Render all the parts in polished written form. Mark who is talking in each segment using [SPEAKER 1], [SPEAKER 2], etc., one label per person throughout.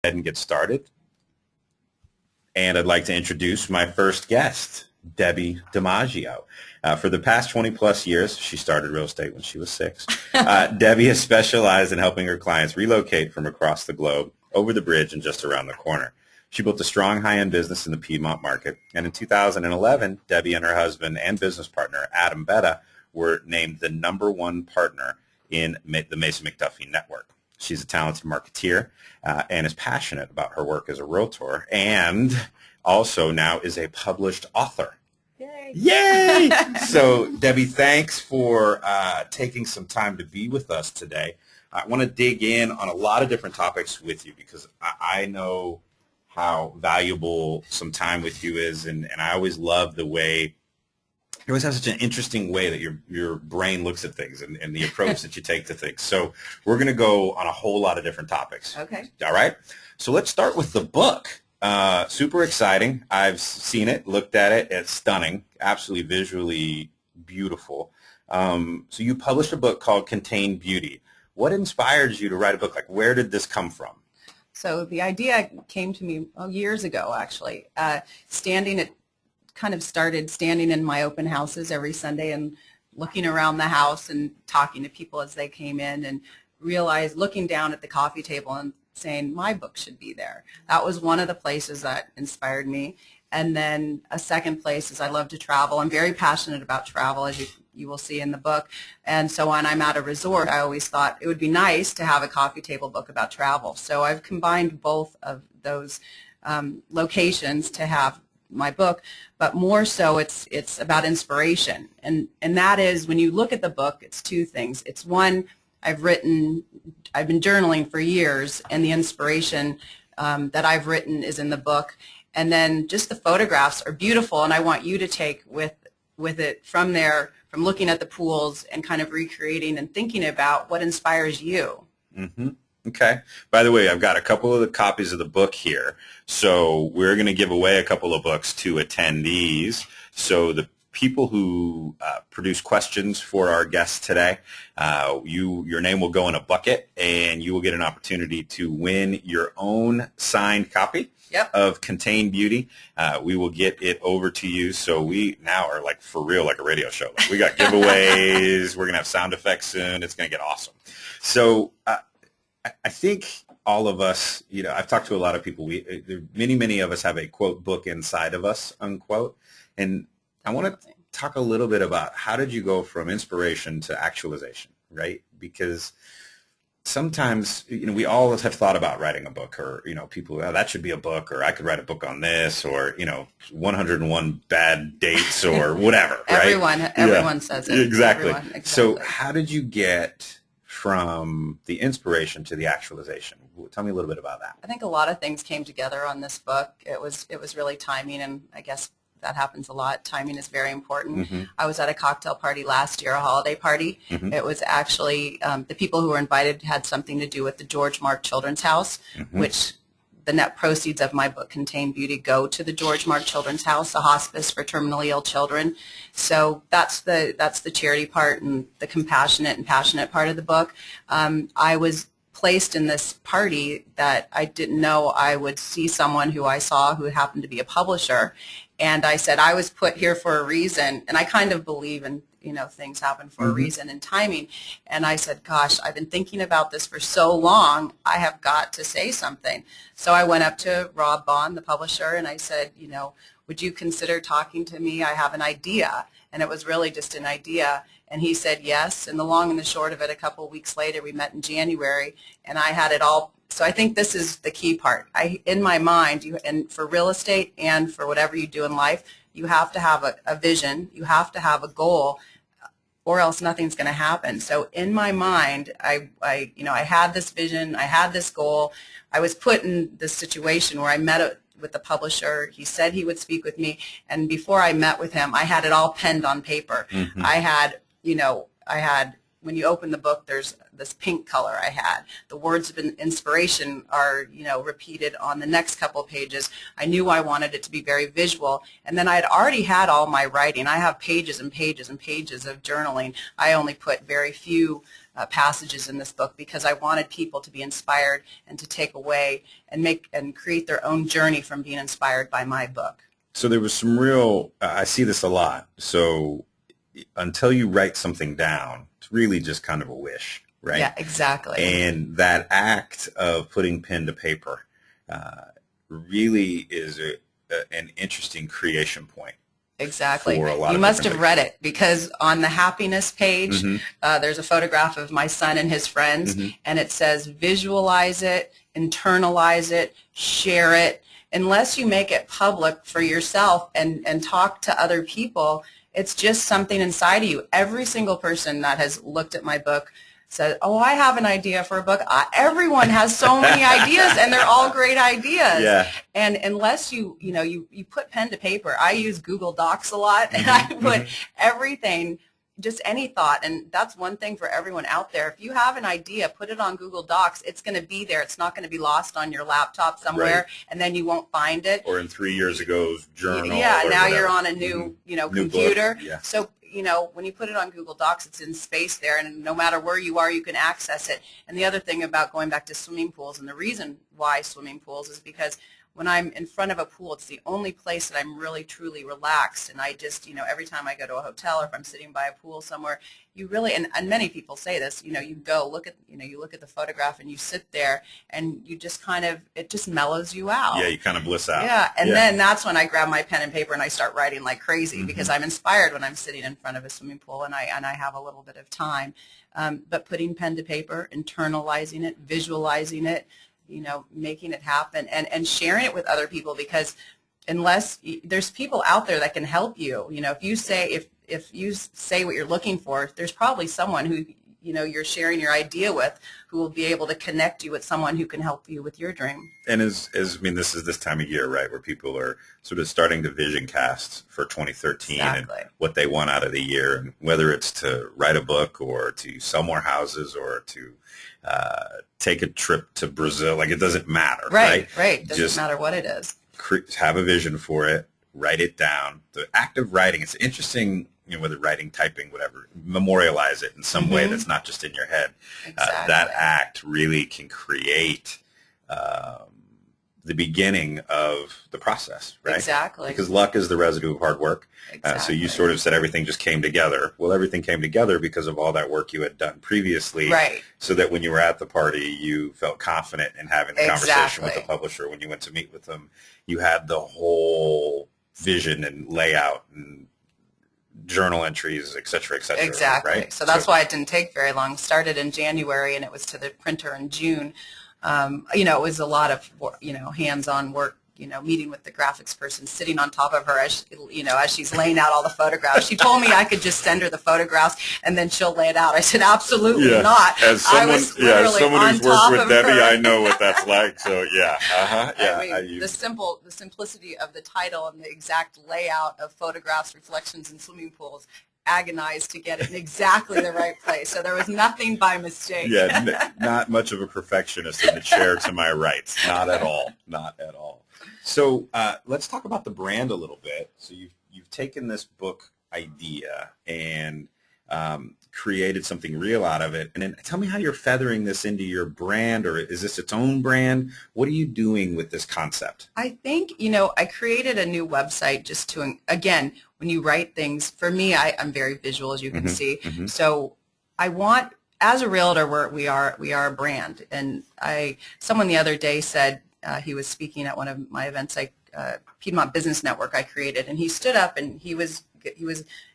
[SPEAKER 1] ahead and get started. And I'd like to introduce my first guest, Debbi DiMaggio. For the past 20 plus years, she started real estate when she was 6. Debbi has specialized in helping her clients relocate from across the globe, over the bridge, and just around the corner. She built a strong high-end business in the Piedmont market, and in 2011, Debbi and her husband and business partner, Adam Betta, were named the #1 partner in the Mason-McDuffie network. She's a talented marketeer and is passionate about her work as a realtor, and also now is a published author.
[SPEAKER 2] Yay!
[SPEAKER 1] Yay! So, Debbi, thanks for taking some time to be with us today. I want to dig in on a lot of different topics with you because I know how valuable some time with you is, and I always love the way you always have such an interesting way that your brain looks at things and the approach that you take to things. So we're going to go on a whole lot of different topics.
[SPEAKER 2] Okay.
[SPEAKER 1] All right? So let's start with the book. Super exciting. I've seen it, looked at it. It's stunning, absolutely visually beautiful. So you published a book called Contained Beauty. What inspired you to write a book? Like, where did this come from?
[SPEAKER 2] So the idea came to me years ago, actually. Started standing in my open houses every Sunday and looking around the house and talking to people as they came in, and realized, looking down at the coffee table and saying, my book should be there. That was one of the places that inspired me. And then a second place is I love to travel. I'm very passionate about travel, as you will see in the book. And so when I'm at a resort, I always thought it would be nice to have a coffee table book about travel. So I've combined both of those locations to have my book, but more so it's about inspiration. And that is, when you look at the book, it's two things. It's one, I've been journaling for years, and the inspiration that I've written is in the book. And then just the photographs are beautiful, and I want you to take with it from there, from looking at the pools and kind of recreating and thinking about what inspires you.
[SPEAKER 1] Mm-hmm. Okay. By the way, I've got a couple of the copies of the book here, so we're going to give away a couple of books to attendees. So the people who produce questions for our guests today, your name will go in a bucket, and you will get an opportunity to win your own signed copy.
[SPEAKER 2] Yep.
[SPEAKER 1] Of Contained Beauty. We will get it over to you. So we now are like for real, like a radio show. Like, we got giveaways. We're going to have sound effects soon. It's going to get awesome. So I think all of us, I've talked to a lot of people. Many of us have a, quote, book inside of us, unquote. And I want to talk a little bit about how did you go from inspiration to actualization, right? Because sometimes, we all have thought about writing a book, or, people, that should be a book, or I could write a book on this, or, 101 bad dates or whatever, right?
[SPEAKER 2] Everyone says it.
[SPEAKER 1] Exactly.
[SPEAKER 2] Exactly.
[SPEAKER 1] So how did you get from the inspiration to the actualization? Tell me a little bit about that.
[SPEAKER 2] I think a lot of things came together on this book. It was really timing, and I guess that happens a lot. Timing is very important.
[SPEAKER 1] Mm-hmm.
[SPEAKER 2] I was at a cocktail party last year, a holiday party.
[SPEAKER 1] Mm-hmm.
[SPEAKER 2] It was actually, the people who were invited had something to do with the George Mark Children's House,
[SPEAKER 1] mm-hmm.
[SPEAKER 2] which the net proceeds of my book, Contained Beauty, go to the George Mark Children's House, a hospice for terminally ill children. So that's the charity part and the compassionate and passionate part of the book. I was placed in this party that I didn't know I would see someone who I saw who happened to be a publisher. And I said, I was put here for a reason. And I kind of believe in, things happen for
[SPEAKER 1] mm-hmm.
[SPEAKER 2] a reason and timing. And I said, gosh, I've been thinking about this for so long. I have got to say something. So I went up to Rob Bond, the publisher, and I said, would you consider talking to me? I have an idea. And it was really just an idea. And he said yes. And the long and the short of it, a couple of weeks later, we met in January, and I had it all. So I think this is the key part. In my mind, and for real estate and for whatever you do in life, you have to have a vision. You have to have a goal, or else nothing's going to happen. So in my mind, I had this vision. I had this goal. I was put in this situation where I met with the publisher. He said he would speak with me, and before I met with him, I had it all penned on paper.
[SPEAKER 1] Mm-hmm.
[SPEAKER 2] I had when you open the book, there's this pink color I had. The words of inspiration are, repeated on the next couple of pages. I knew I wanted it to be very visual, and then I had already had all my writing. I have pages and pages and pages of journaling. I only put very few passages in this book because I wanted people to be inspired and to take away and create their own journey from being inspired by my book.
[SPEAKER 1] So there was some real, I see this a lot. So until you write something down, it's really just kind of a wish, right?
[SPEAKER 2] Yeah, exactly.
[SPEAKER 1] And that act of putting pen to paper really is an interesting creation point.
[SPEAKER 2] Exactly.
[SPEAKER 1] For a lot
[SPEAKER 2] you
[SPEAKER 1] of
[SPEAKER 2] must have
[SPEAKER 1] things.
[SPEAKER 2] read it, because on the happiness page, there's a photograph of my son and his friends, and it says visualize it, internalize it, share it. Unless you make it public for yourself and talk to other people, it's just something inside of you. Every single person that has looked at my book said, oh, I have an idea for a book. Everyone has so many ideas, and they're all great ideas.
[SPEAKER 1] Yeah.
[SPEAKER 2] And unless you put pen to paper, I use Google Docs a lot, and I put everything, just any thought. And that's one thing for everyone out there. If you have an idea, put it on Google Docs. It's going to be there. It's not going to be lost on your laptop somewhere,
[SPEAKER 1] Right.
[SPEAKER 2] and then you won't find it.
[SPEAKER 1] Or in 3 years ago's journal.
[SPEAKER 2] Yeah,
[SPEAKER 1] or
[SPEAKER 2] now
[SPEAKER 1] whatever.
[SPEAKER 2] you're on a new,
[SPEAKER 1] New
[SPEAKER 2] computer.
[SPEAKER 1] book, yeah.
[SPEAKER 2] So, when you put it on Google Docs, it's in space there, and no matter where you are, you can access it. And the other thing about going back to swimming pools, and the reason why swimming pools is because when I'm in front of a pool, it's the only place that I'm really, truly relaxed. And I just, every time I go to a hotel, or if I'm sitting by a pool somewhere, you really, and many people say this, you go look at, you look at the photograph and you sit there and you just it just mellows you out.
[SPEAKER 1] Yeah, you kind of bliss out.
[SPEAKER 2] Yeah, and then that's when I grab my pen and paper and I start writing like crazy, because I'm inspired when I'm sitting in front of a swimming pool and I have a little bit of time. But putting pen to paper, internalizing it, visualizing it, making it happen, and sharing it with other people, because unless there's people out there that can help you, if you say what you're looking for, there's probably someone who you're sharing your idea with, who will be able to connect you with someone who can help you with your dream.
[SPEAKER 1] And this is this time of year, right, where people are sort of starting to vision cast for 2013
[SPEAKER 2] Exactly.
[SPEAKER 1] and what they want out of the year, and whether it's to write a book or to sell more houses or to take a trip to Brazil. Like, it doesn't matter, right?
[SPEAKER 2] Right. Doesn't
[SPEAKER 1] Just
[SPEAKER 2] matter what it is.
[SPEAKER 1] have a vision for it, write it down. The act of writing, it's interesting, whether writing, typing, whatever, memorialize it in some way that's not just in your head.
[SPEAKER 2] Exactly.
[SPEAKER 1] That act really can create the beginning of the process, right?
[SPEAKER 2] Exactly.
[SPEAKER 1] Because luck is the residue of hard work.
[SPEAKER 2] Exactly.
[SPEAKER 1] So you sort of said everything just came together. Well, everything came together because of all that work you had done previously.
[SPEAKER 2] Right.
[SPEAKER 1] So that when you were at the party, you felt confident in having the conversation with the
[SPEAKER 2] Exactly.
[SPEAKER 1] publisher. When you went to meet with them, you had the whole vision and layout and journal entries, et cetera,
[SPEAKER 2] Exactly.
[SPEAKER 1] right?
[SPEAKER 2] So that's why it didn't take very long. Started in January, and it was to the printer in June. It was a lot of, hands-on work, meeting with the graphics person, sitting on top of her as she's laying out all the photographs. She told me I could just send her the photographs and then she'll lay it out. I said, absolutely not.
[SPEAKER 1] As someone,
[SPEAKER 2] I was literally
[SPEAKER 1] someone
[SPEAKER 2] on
[SPEAKER 1] who's worked
[SPEAKER 2] top
[SPEAKER 1] with
[SPEAKER 2] of
[SPEAKER 1] Debbi,
[SPEAKER 2] her.
[SPEAKER 1] I know what that's like. So yeah,
[SPEAKER 2] I mean, the simplicity of the title and the exact layout of photographs, reflections, and swimming pools, agonized to get it in exactly the right place. So there was nothing by mistake.
[SPEAKER 1] Yeah, not much of a perfectionist in the chair to my right. Not at all. Not at all. So let's talk about the brand a little bit. So you've taken this book idea and created something real out of it. And then tell me how you're feathering this into your brand, or is this its own brand? What are you doing with this concept?
[SPEAKER 2] I think, I created a new website just to, again, when you write things, for me, I'm very visual, as you can see. So I want, as a realtor, we are a brand. And someone the other day said, he was speaking at one of my events, Piedmont Business Network I created, and he stood up and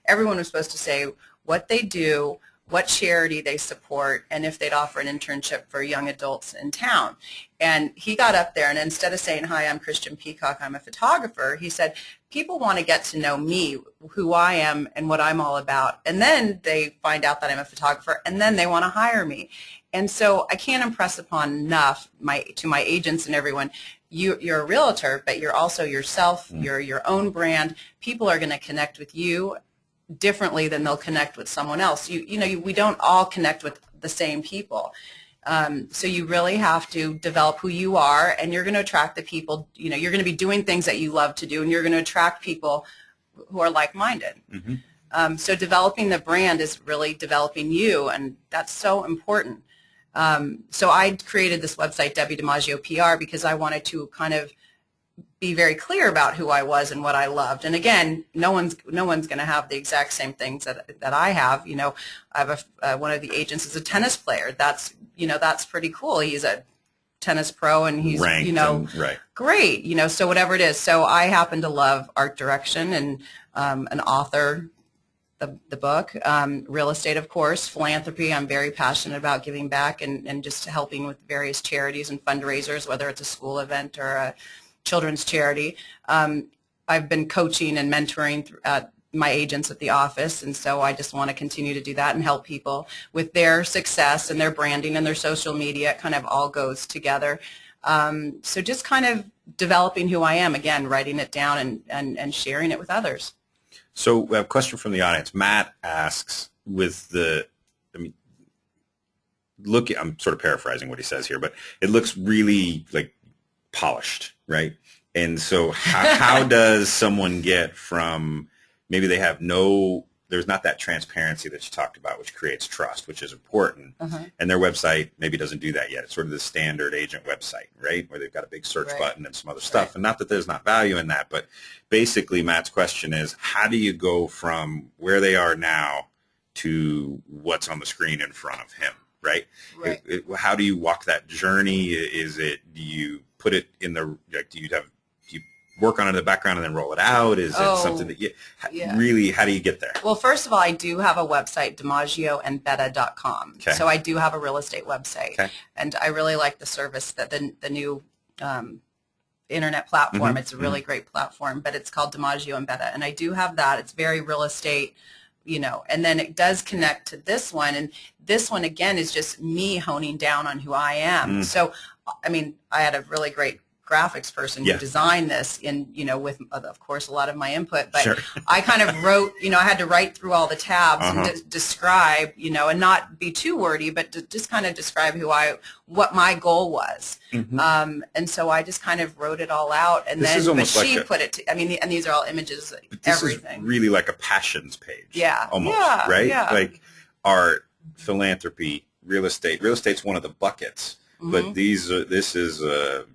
[SPEAKER 2] everyone was supposed to say what they do, what charity they support, and if they'd offer an internship for young adults in town. And he got up there, and instead of saying, hi, I'm Christian Peacock, I'm a photographer, he said, people want to get to know me, who I am, and what I'm all about. And then they find out that I'm a photographer, and then they want to hire me. And so I can't impress upon enough to my agents and everyone, you're a realtor, but you're also yourself, you're your own brand. People are going to connect with you differently than they'll connect with someone else. We don't all connect with the same people. So you really have to develop who you are, and you're going to attract the people, you're going to be doing things that you love to do, and you're going to attract people who are like-minded. Mm-hmm. So developing the brand is really developing you, and that's so important. So I created this website, Debbi DiMaggio PR, because I wanted to kind of be very clear about who I was and what I loved. And again, no one's going to have the exact same things that I have. I have one of the agents is a tennis player. That's pretty cool. He's a tennis pro, and he's
[SPEAKER 1] ranked right.
[SPEAKER 2] Great. So whatever it is. So I happen to love art direction and an author. The book, real estate, of course, philanthropy. I'm very passionate about giving back and just helping with various charities and fundraisers, whether it's a school event or a children's charity. I've been coaching and mentoring my agents at the office, and so I just want to continue to do that and help people with their success and their branding and their social media. It kind of all goes together. So just kind of developing who I am, again, writing it down and sharing it with others.
[SPEAKER 1] So we have a question from the audience. Matt asks, I'm sort of paraphrasing what he says here, but it looks really like polished, right? And so how does someone get from, maybe they have there's not that transparency that you talked about, which creates trust, which is important. Uh-huh. And their website maybe doesn't do that yet. It's sort of the standard agent website, right? Where they've got a big search button and some other stuff. Right. And not that there's not value in that, but basically Matt's question is, how do you go from where they are now to what's on the screen in front of him, right? Right. How do you walk that journey? Do you put it in do you work on it in the background and then roll it out? Is it something that really, how do you get there?
[SPEAKER 2] Well, first of all, I do have a website, DiMaggioandBetta.com. Okay. So I do have a real estate website. Okay. And I really like the service, that the new internet platform. Mm-hmm. It's a really great platform, but it's called DiMaggio and Betta. And I do have that. It's very real estate, and then it does connect to this one. And this one, again, is just me honing down on who I am. Mm. So, I had a really great graphics person who designed this with, of course, a lot of my input, but sure. I kind of wrote, I had to write through all the tabs and describe, and not be too wordy, but to just kind of describe what my goal was. Mm-hmm. And so I just kind of wrote it all out, and she put it, and these are all images, everything.
[SPEAKER 1] Is really like a passions page.
[SPEAKER 2] Yeah.
[SPEAKER 1] Almost,
[SPEAKER 2] yeah,
[SPEAKER 1] right?
[SPEAKER 2] Yeah.
[SPEAKER 1] Like art, philanthropy, real estate. Real estate's one of the buckets, mm-hmm. but this is a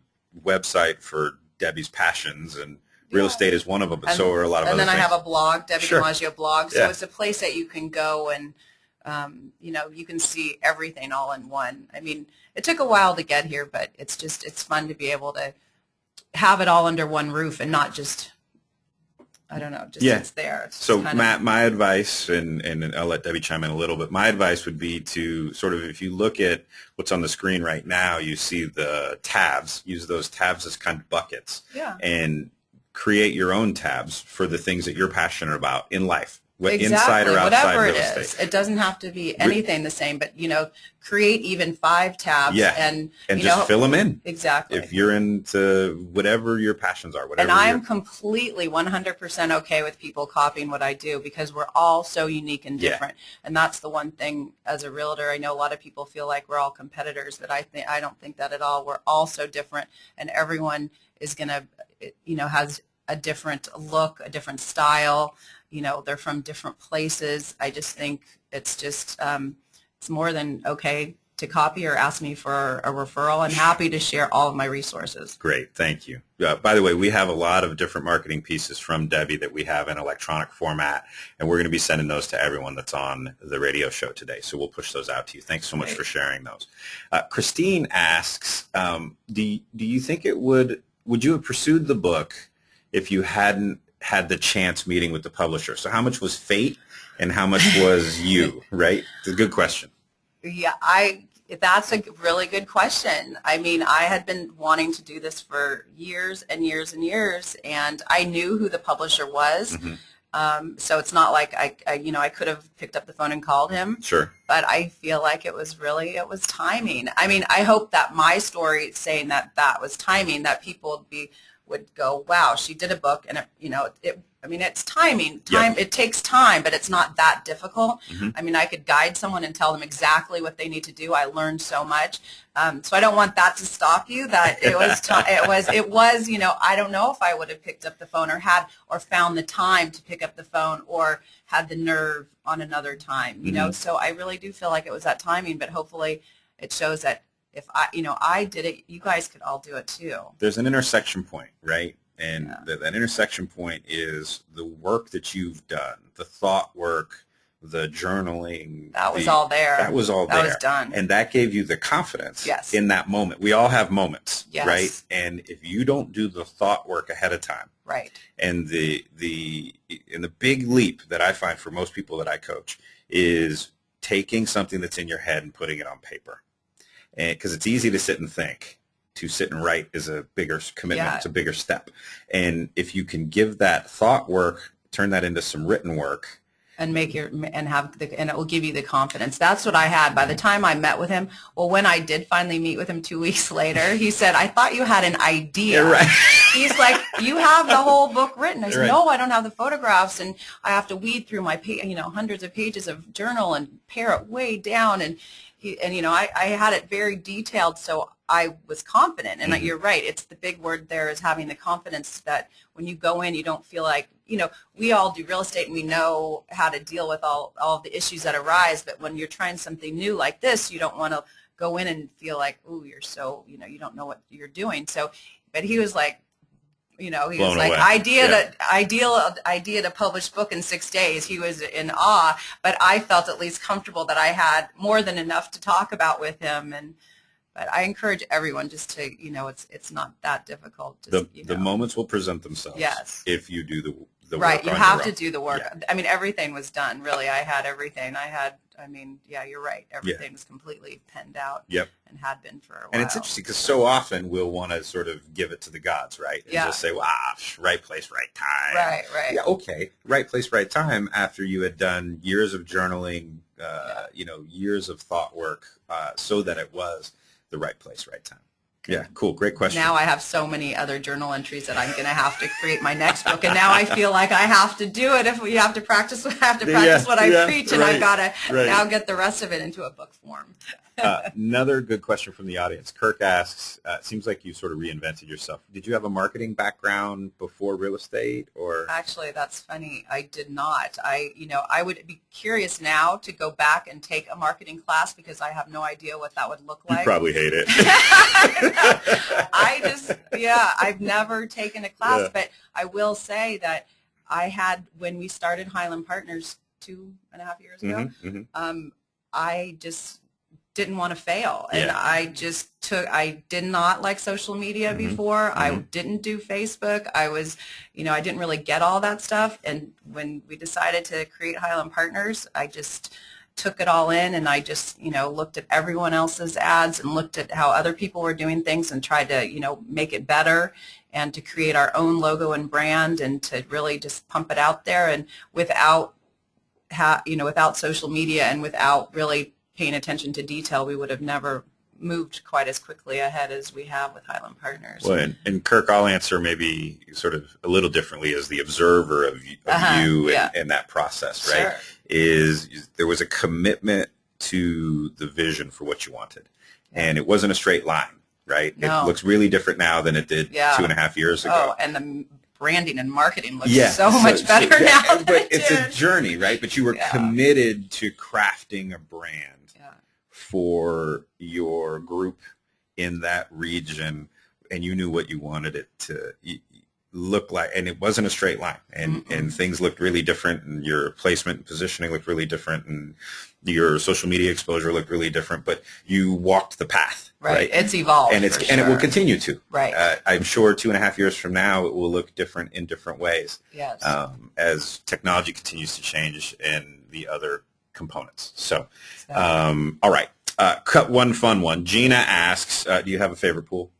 [SPEAKER 1] website for Debbie's passions, and real estate is one of them, but so are a lot of other things.
[SPEAKER 2] And then I have a blog, Debbi DiMaggio blog, so it's a place that you can go and, you can see everything all in one. It took a while to get here, but it's fun to be able to have it all under one roof and not just, it's there. It's
[SPEAKER 1] so my advice, and I'll let Debbie chime in a little bit, my advice would be to sort of, if you look at what's on the screen right now, you see the tabs, use those tabs as kind of buckets, and create your own tabs for the things that you're passionate about in life. Inside or outside
[SPEAKER 2] whatever
[SPEAKER 1] real
[SPEAKER 2] it
[SPEAKER 1] estate.
[SPEAKER 2] is. It doesn't have to be anything the same, but create even 5 tabs and
[SPEAKER 1] just fill them in.
[SPEAKER 2] Exactly.
[SPEAKER 1] If you're into whatever your passions are, whatever.
[SPEAKER 2] And I'm completely 100% okay with people copying what I do, because we're all so unique and different. And that's the one thing as a realtor. I know a lot of people feel like we're all competitors, but I don't think that at all. We're all so different, and everyone is going to has a different look, a different style. They're from different places. I just think it's just, it's more than okay to copy or ask me for a referral. I'm happy to share all of my resources.
[SPEAKER 1] Great. Thank you. By the way, we have a lot of different marketing pieces from Debbie that we have in electronic format, and we're going to be sending those to everyone that's on the radio show today. So we'll push those out to you. Thanks so much for sharing those. Christine asks, do you think would you have pursued the book if you hadn't had the chance meeting with the publisher? So how much was fate and how much was you, right? It's a good question.
[SPEAKER 2] Yeah, that's a really good question. I had been wanting to do this for years and years and years, and I knew who the publisher was. Mm-hmm. So it's not like I could have picked up the phone and called him.
[SPEAKER 1] Sure.
[SPEAKER 2] But I feel like it was timing. I hope that my story saying that was timing, that people would go, wow, she did a book, and I mean, it's timing.
[SPEAKER 1] Yep.
[SPEAKER 2] It takes time, but it's not that difficult.
[SPEAKER 1] Mm-hmm.
[SPEAKER 2] I mean, I could guide someone and tell them exactly what they need to do. I learned so much. So I don't want that to stop you. That it was, you know, I don't know if I would have picked up the phone or found the time to pick up the phone or had the nerve on another time, you know. So I really do feel like it was that timing, but hopefully it shows that if I did it, you guys could all do it too.
[SPEAKER 1] There's an intersection point, right? And that intersection point is the work that you've done, the thought work, the journaling.
[SPEAKER 2] That was all there.
[SPEAKER 1] That was all there.
[SPEAKER 2] That was done.
[SPEAKER 1] And that gave you the confidence
[SPEAKER 2] Yes.
[SPEAKER 1] in that moment. We all have moments,
[SPEAKER 2] Yes.
[SPEAKER 1] right? And if you don't do the thought work ahead of time,
[SPEAKER 2] right.
[SPEAKER 1] and the big leap that I find for most people that I coach is taking something that's in your head and putting it on paper. And because it's easy to sit and think. To sit and write is a bigger commitment.
[SPEAKER 2] Yeah.
[SPEAKER 1] It's a bigger step. And if you can give that thought work, turn that into some written work.
[SPEAKER 2] And and it will give you the confidence. That's what I had by the time I met with him. Well, when I did finally meet with him 2 weeks later, he said, "I thought you had an idea."
[SPEAKER 1] Yeah, right.
[SPEAKER 2] He's like, "You have the whole book written." I said,
[SPEAKER 1] Right.
[SPEAKER 2] "No, I don't have the photographs, and I have to weed through my hundreds of pages of journal and pare it way down." And I had it very detailed, so I was confident. And you're right. It's the big word there is having the confidence that when you go in, you don't feel like, we all do real estate and we know how to deal with all of the issues that arise. But when you're trying something new like this, you don't want to go in and feel like, ooh, you're so, you don't know what you're doing. So, but he was like, he was
[SPEAKER 1] Blown
[SPEAKER 2] like,
[SPEAKER 1] away.
[SPEAKER 2] idea to publish book in 6 days. He was in awe, but I felt at least comfortable that I had more than enough to talk about with him. But I encourage everyone just to, it's not that difficult. Just,
[SPEAKER 1] The moments will present themselves.
[SPEAKER 2] Yes.
[SPEAKER 1] If you do the work.
[SPEAKER 2] Right. You
[SPEAKER 1] on
[SPEAKER 2] have
[SPEAKER 1] your
[SPEAKER 2] to
[SPEAKER 1] own.
[SPEAKER 2] do the work.
[SPEAKER 1] Yeah.
[SPEAKER 2] I mean, everything was done. Really, I had everything. You're right. Everything was completely penned out.
[SPEAKER 1] Yep.
[SPEAKER 2] And had been for a while.
[SPEAKER 1] And it's interesting because so often we'll want to sort of give it to the gods, right? And just say, well, right place, right time.
[SPEAKER 2] Right.
[SPEAKER 1] Yeah, okay. Right place, right time after you had done years of journaling, years of thought work so that it was the right place, right time. Yeah, cool. Great question.
[SPEAKER 2] Now I have so many other journal entries that I'm going to have to create my next book, and now I feel like I have to do it. If we have to practice, what I preach, and I've got to now get the rest of it into a book form.
[SPEAKER 1] Another good question from the audience. Kirk asks, it seems like you sort of reinvented yourself. Did you have a marketing background before real estate, or?
[SPEAKER 2] Actually, that's funny. I did not. I would be curious now to go back and take a marketing class because I have no idea what that would look like.
[SPEAKER 1] You probably hate it.
[SPEAKER 2] I've never taken a class, but I will say that when we started Highland Partners 2.5 years ago, I just didn't want to fail. And I did not like social media before. I didn't do Facebook. I didn't really get all that stuff. And when we decided to create Highland Partners, I just took it all in, and I just, looked at everyone else's ads and looked at how other people were doing things and tried to, make it better and to create our own logo and brand and to really just pump it out there. And without social media and without really paying attention to detail, we would have never moved quite as quickly ahead as we have with Highland Partners.
[SPEAKER 1] Well, and Kirk, I'll answer maybe sort of a little differently as the observer of you and that process, right?
[SPEAKER 2] Sure.
[SPEAKER 1] Is there was a commitment to the vision for what you wanted, and it wasn't a straight line, right?
[SPEAKER 2] No.
[SPEAKER 1] It looks really different now than it did 2.5 years ago.
[SPEAKER 2] Oh, and the branding and marketing looks so much better now.
[SPEAKER 1] But it's a journey, right? But you were committed to crafting a brand for your group in that region, and you knew what you wanted it to look like, and it wasn't a straight line, and things looked really different, and your placement and positioning looked really different, and your social media exposure looked really different, but you walked the path. Right.
[SPEAKER 2] It's evolved.
[SPEAKER 1] And and it will continue to.
[SPEAKER 2] Right.
[SPEAKER 1] I'm sure 2.5 years from now it will look different in different ways.
[SPEAKER 2] Yes.
[SPEAKER 1] As technology continues to change and the other components. So, all right. Cut one fun one. Gina asks, do you have a favorite pool?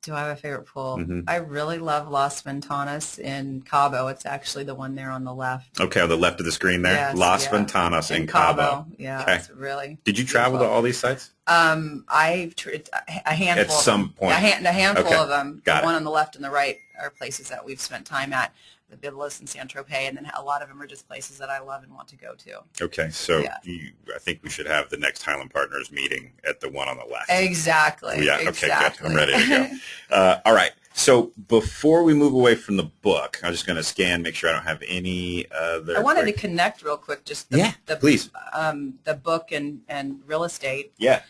[SPEAKER 2] Do I have a favorite pool? I really love Las Ventanas in Cabo. It's actually the one there on the left.
[SPEAKER 1] Okay, on the left of the screen there.
[SPEAKER 2] Yes,
[SPEAKER 1] Las Ventanas in Cabo.
[SPEAKER 2] Yeah,
[SPEAKER 1] okay.
[SPEAKER 2] It's really.
[SPEAKER 1] Did you travel to all these sites?
[SPEAKER 2] A handful.
[SPEAKER 1] At some point.
[SPEAKER 2] A handful of them.
[SPEAKER 1] Got
[SPEAKER 2] the one on the left and the right are places that we've spent time at. the Biblis and Saint-Tropez, and then a lot of them are just places that I love and want to go to.
[SPEAKER 1] Okay, so
[SPEAKER 2] Yeah.
[SPEAKER 1] I think we should have the next Highland Partners meeting at the one on the left.
[SPEAKER 2] Exactly.
[SPEAKER 1] Yeah, okay,
[SPEAKER 2] exactly.
[SPEAKER 1] good. I'm ready to go. All right, so before we move away from the book, I'm just going to scan, make sure I don't have any other...
[SPEAKER 2] I wanted to connect real quick, just
[SPEAKER 1] please.
[SPEAKER 2] The book and real estate.
[SPEAKER 1] Yeah.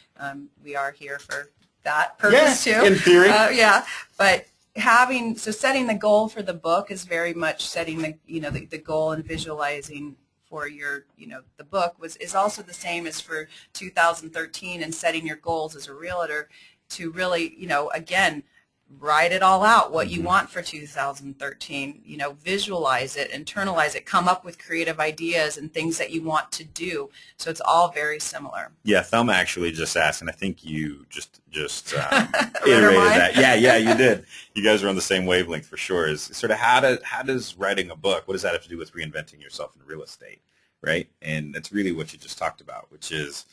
[SPEAKER 2] We are here for that purpose too.
[SPEAKER 1] In theory.
[SPEAKER 2] Yeah, but setting the goal for the book is very much setting the goal and visualizing for your the book is also the same as for 2013, and setting your goals as a realtor to really again write it all out, what you want for 2013, visualize it, internalize it, come up with creative ideas and things that you want to do. So it's all very similar. Yeah,
[SPEAKER 1] Thelma actually just asked, and I think you just iterated that. Yeah, you did. You guys are on the same wavelength for sure. Is sort of how does writing a book, what does that have to do with reinventing yourself in real estate, right? And that's really what you just talked about, which is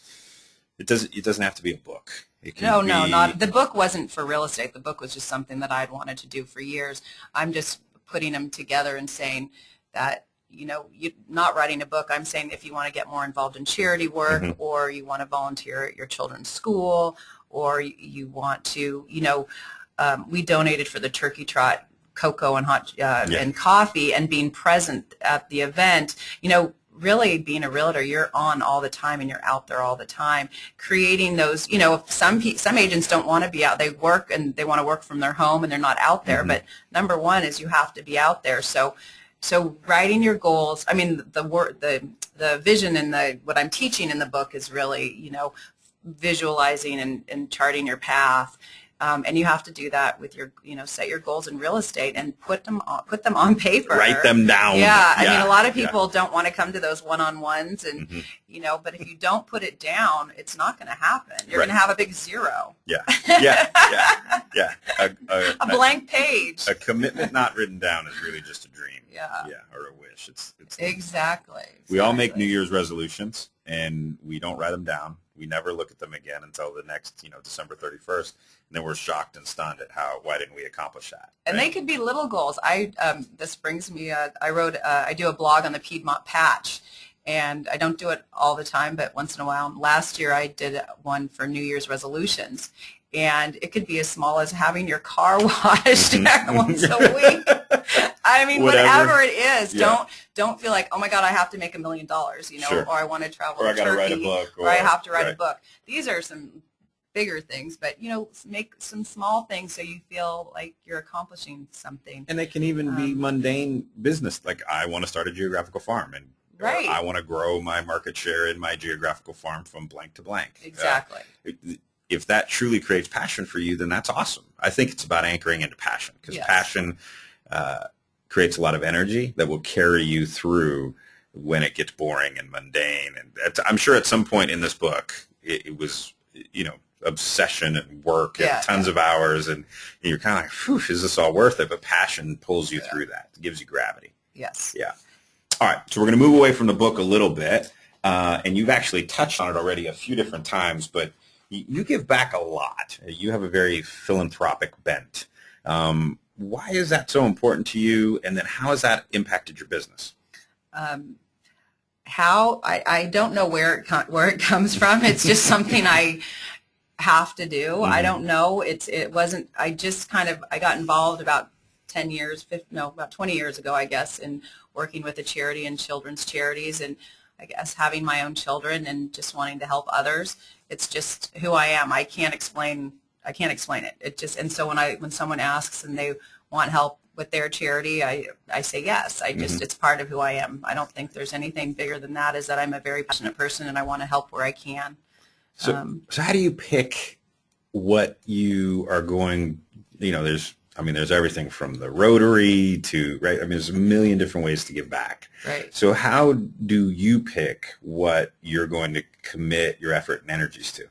[SPEAKER 1] it doesn't have to be a book.
[SPEAKER 2] No, not the book wasn't for real estate. The book was just something that I'd wanted to do for years. I'm just putting them together and saying that you're not writing a book. I'm saying if you want to get more involved in charity work, or you want to volunteer at your children's school, or you want to, we donated for the turkey trot, cocoa and hot and coffee, and being present at the event. Really being a realtor, you're on all the time and you're out there all the time, creating those, some agents don't want to be out. They work and they want to work from their home and they're not out there. But number one is you have to be out there. So writing your goals, the vision and what I'm teaching in the book is really, visualizing and charting your path. And you have to do that with your, set your goals in real estate and put them on paper.
[SPEAKER 1] Write them down.
[SPEAKER 2] Yeah. I mean, a lot of people don't want to come to those one-on-ones, and but if you don't put it down, it's not going to happen. You're going to have a big zero.
[SPEAKER 1] Yeah.
[SPEAKER 2] A blank page.
[SPEAKER 1] A commitment not written down is really just a dream.
[SPEAKER 2] Yeah.
[SPEAKER 1] Or a wish. It's
[SPEAKER 2] exactly.
[SPEAKER 1] We all make New Year's resolutions, and we don't write them down. We never look at them again until the next, December 31st, and then we're shocked and stunned at why didn't we accomplish that? Right?
[SPEAKER 2] And they could be little goals. This brings me. I do a blog on the Piedmont patch, and I don't do it all the time, but once in a while. Last year I did one for New Year's resolutions, and it could be as small as having your car washed once a week. I mean, whatever it is, don't feel like, oh my God, I have to make $1 million, or I want to travel to Turkey,
[SPEAKER 1] or I got to write a book,
[SPEAKER 2] or I have to write a book. These are some bigger things, but make some small things so you feel like you're accomplishing something.
[SPEAKER 1] And they can even be mundane business, like I want to start a geographical farm, and I want to grow my market share in my geographical farm from blank to blank.
[SPEAKER 2] Exactly.
[SPEAKER 1] If that truly creates passion for you, then that's awesome. I think it's about anchoring into passion, because passion creates a lot of energy that will carry you through when it gets boring and mundane. And I'm sure at some point in this book, it was, obsession and work and tons of hours, and you're kind of like, phew, is this all worth it? But passion pulls you through that. It gives you gravity.
[SPEAKER 2] Yes.
[SPEAKER 1] Yeah. All right, so we're going to move away from the book a little bit, and you've actually touched on it already a few different times, but you give back a lot. You have a very philanthropic bent. Why is that so important to you, and then how has that impacted your business?
[SPEAKER 2] I don't know where it comes from. It's just something I have to do. I don't know. It wasn't. I got involved about 20 years ago, I guess, in working with a charity and children's charities, and I guess having my own children and just wanting to help others. It's just who I am. I can't explain it. It just, and so when someone asks and they want help with their charity, I say yes. It's part of who I am. I don't think there's anything bigger than that. Is that I'm a very passionate person and I want to help where I can.
[SPEAKER 1] So how do you pick what you are going? There's everything from the Rotary to there's a million different ways to give back.
[SPEAKER 2] Right.
[SPEAKER 1] So how do you pick what you're going to commit your effort and energies to?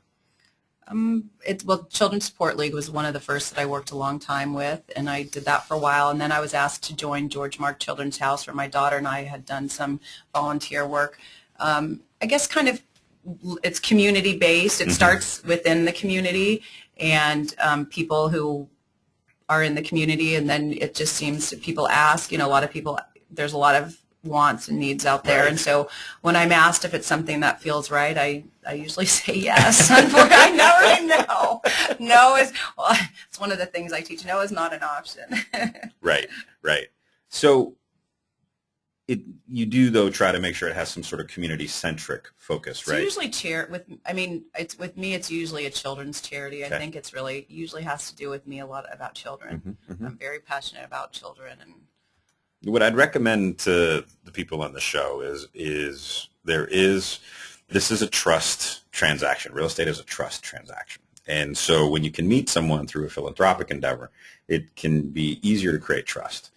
[SPEAKER 2] Children's Support League was one of the first that I worked a long time with, and I did that for a while, and then I was asked to join George Mark Children's House, where my daughter and I had done some volunteer work. I guess it's community-based. It starts within the community, and people who are in the community, and then it just seems people ask, a lot of people there's a lot of wants and needs out there.
[SPEAKER 1] Right.
[SPEAKER 2] And so when I'm asked if it's something that feels right, I usually say yes. I never know. No is, well, it's one of the things I teach. No is not an option.
[SPEAKER 1] Right, right. So you do, though, try to make sure it has some sort of community-centric focus, right?
[SPEAKER 2] It's usually with me, it's usually a children's charity.
[SPEAKER 1] Okay.
[SPEAKER 2] I think it's really usually has to do with me a lot about children. I'm very passionate about children. And
[SPEAKER 1] what I'd recommend to the people on the show is this is a trust transaction. Real estate is a trust transaction. And so when you can meet someone through a philanthropic endeavor, it can be easier to create trust.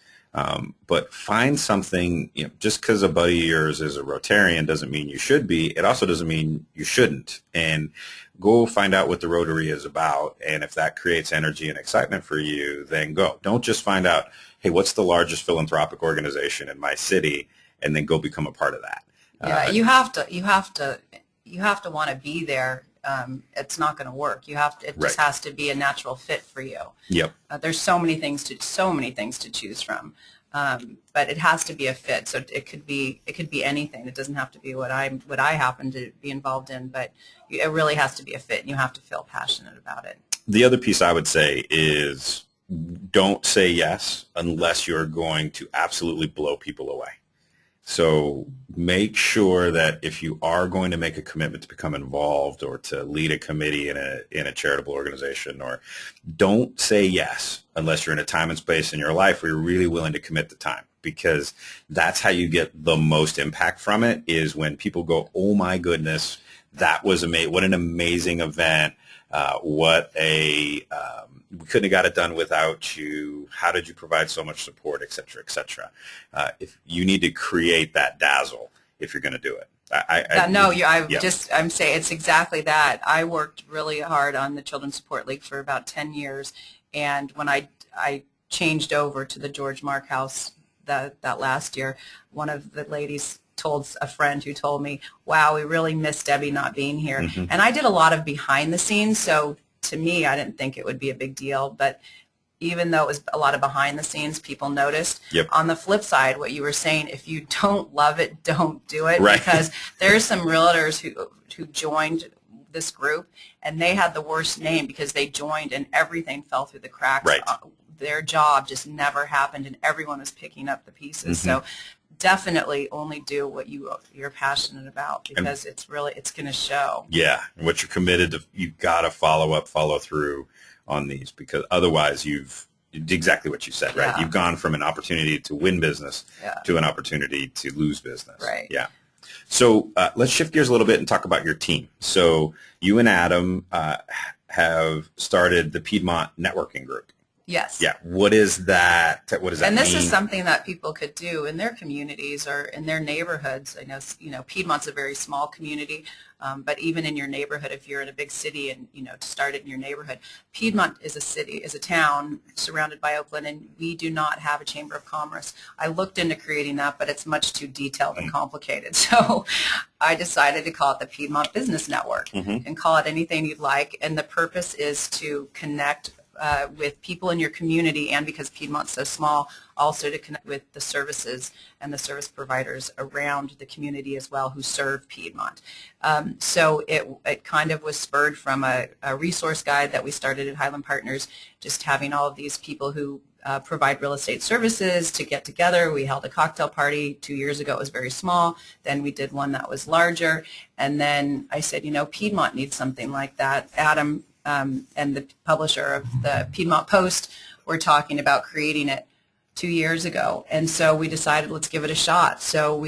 [SPEAKER 1] But find something, just because a buddy of yours is a Rotarian doesn't mean you should be. It also doesn't mean you shouldn't. And go find out what the Rotary is about. And if that creates energy and excitement for you, then go. Don't just find out, hey, what's the largest philanthropic organization in my city, and then go become a part of that.
[SPEAKER 2] Yeah, you have to want to be there. It's not going to work. It just has to be a natural fit for you.
[SPEAKER 1] Yep.
[SPEAKER 2] There's so many things to choose from, but it has to be a fit. So it could be anything. It doesn't have to be what I happen to be involved in, but it really has to be a fit, and you have to feel passionate about it.
[SPEAKER 1] The other piece I would say is don't say yes unless you're going to absolutely blow people away. So make sure that if you are going to make a commitment to become involved or to lead a committee in a charitable organization, or don't say yes unless you're in a time and space in your life where you're really willing to commit the time, because that's how you get the most impact from it, is when people go, oh my goodness, that was amazing. What an amazing event. We couldn't have got it done without you. How did you provide so much support, et cetera, et cetera. If you need to create that dazzle if you're going to do it.
[SPEAKER 2] I'm saying it's exactly that. I worked really hard on the Children's Support League for about 10 years, and when I changed over to the George Mark House that last year, one of the ladies told a friend who told me, wow, we really miss Debbi not being here. And I did a lot of behind the scenes, so to me, I didn't think it would be a big deal, but even though it was a lot of behind the scenes, people noticed.
[SPEAKER 1] Yep.
[SPEAKER 2] On the flip side, what you were saying, if you don't love it, don't do it.
[SPEAKER 1] Right.
[SPEAKER 2] Because there's some realtors who joined this group, and they had the worst name because they joined and everything fell through the cracks.
[SPEAKER 1] Right.
[SPEAKER 2] Their job just never happened, and everyone was picking up the pieces. So definitely only do what you're passionate about, because it's going to show.
[SPEAKER 1] Yeah, what you're committed to, you've got to follow through on these, because otherwise you did exactly what you said, right?
[SPEAKER 2] Yeah.
[SPEAKER 1] You've gone from an opportunity to win business to an opportunity to lose business.
[SPEAKER 2] Right.
[SPEAKER 1] Yeah. So let's shift gears a little bit and talk about your team. So you and Adam have started the Piedmont Networking Group.
[SPEAKER 2] Yes.
[SPEAKER 1] Yeah. What is that? What does that mean?
[SPEAKER 2] And this is something that people could do in their communities or in their neighborhoods. I know, Piedmont's a very small community, but even in your neighborhood, if you're in a big city and, to start it in your neighborhood, Piedmont is a town surrounded by Oakland, and we do not have a chamber of commerce. I looked into creating that, but it's much too detailed and complicated. So I decided to call it the Piedmont Business Network and call it anything you'd like. And the purpose is to connect with people in your community, and because Piedmont's so small, also to connect with the services and the service providers around the community as well who serve Piedmont. So it kind of was spurred from a resource guide that we started at Highland Partners, just having all of these people who provide real estate services to get together. We held a cocktail party 2 years ago. It was very small. Then we did one that was larger. And then I said, Piedmont needs something like that. Adam and the publisher of the Piedmont Post were talking about creating it 2 years ago. And so we decided, let's give it a shot. So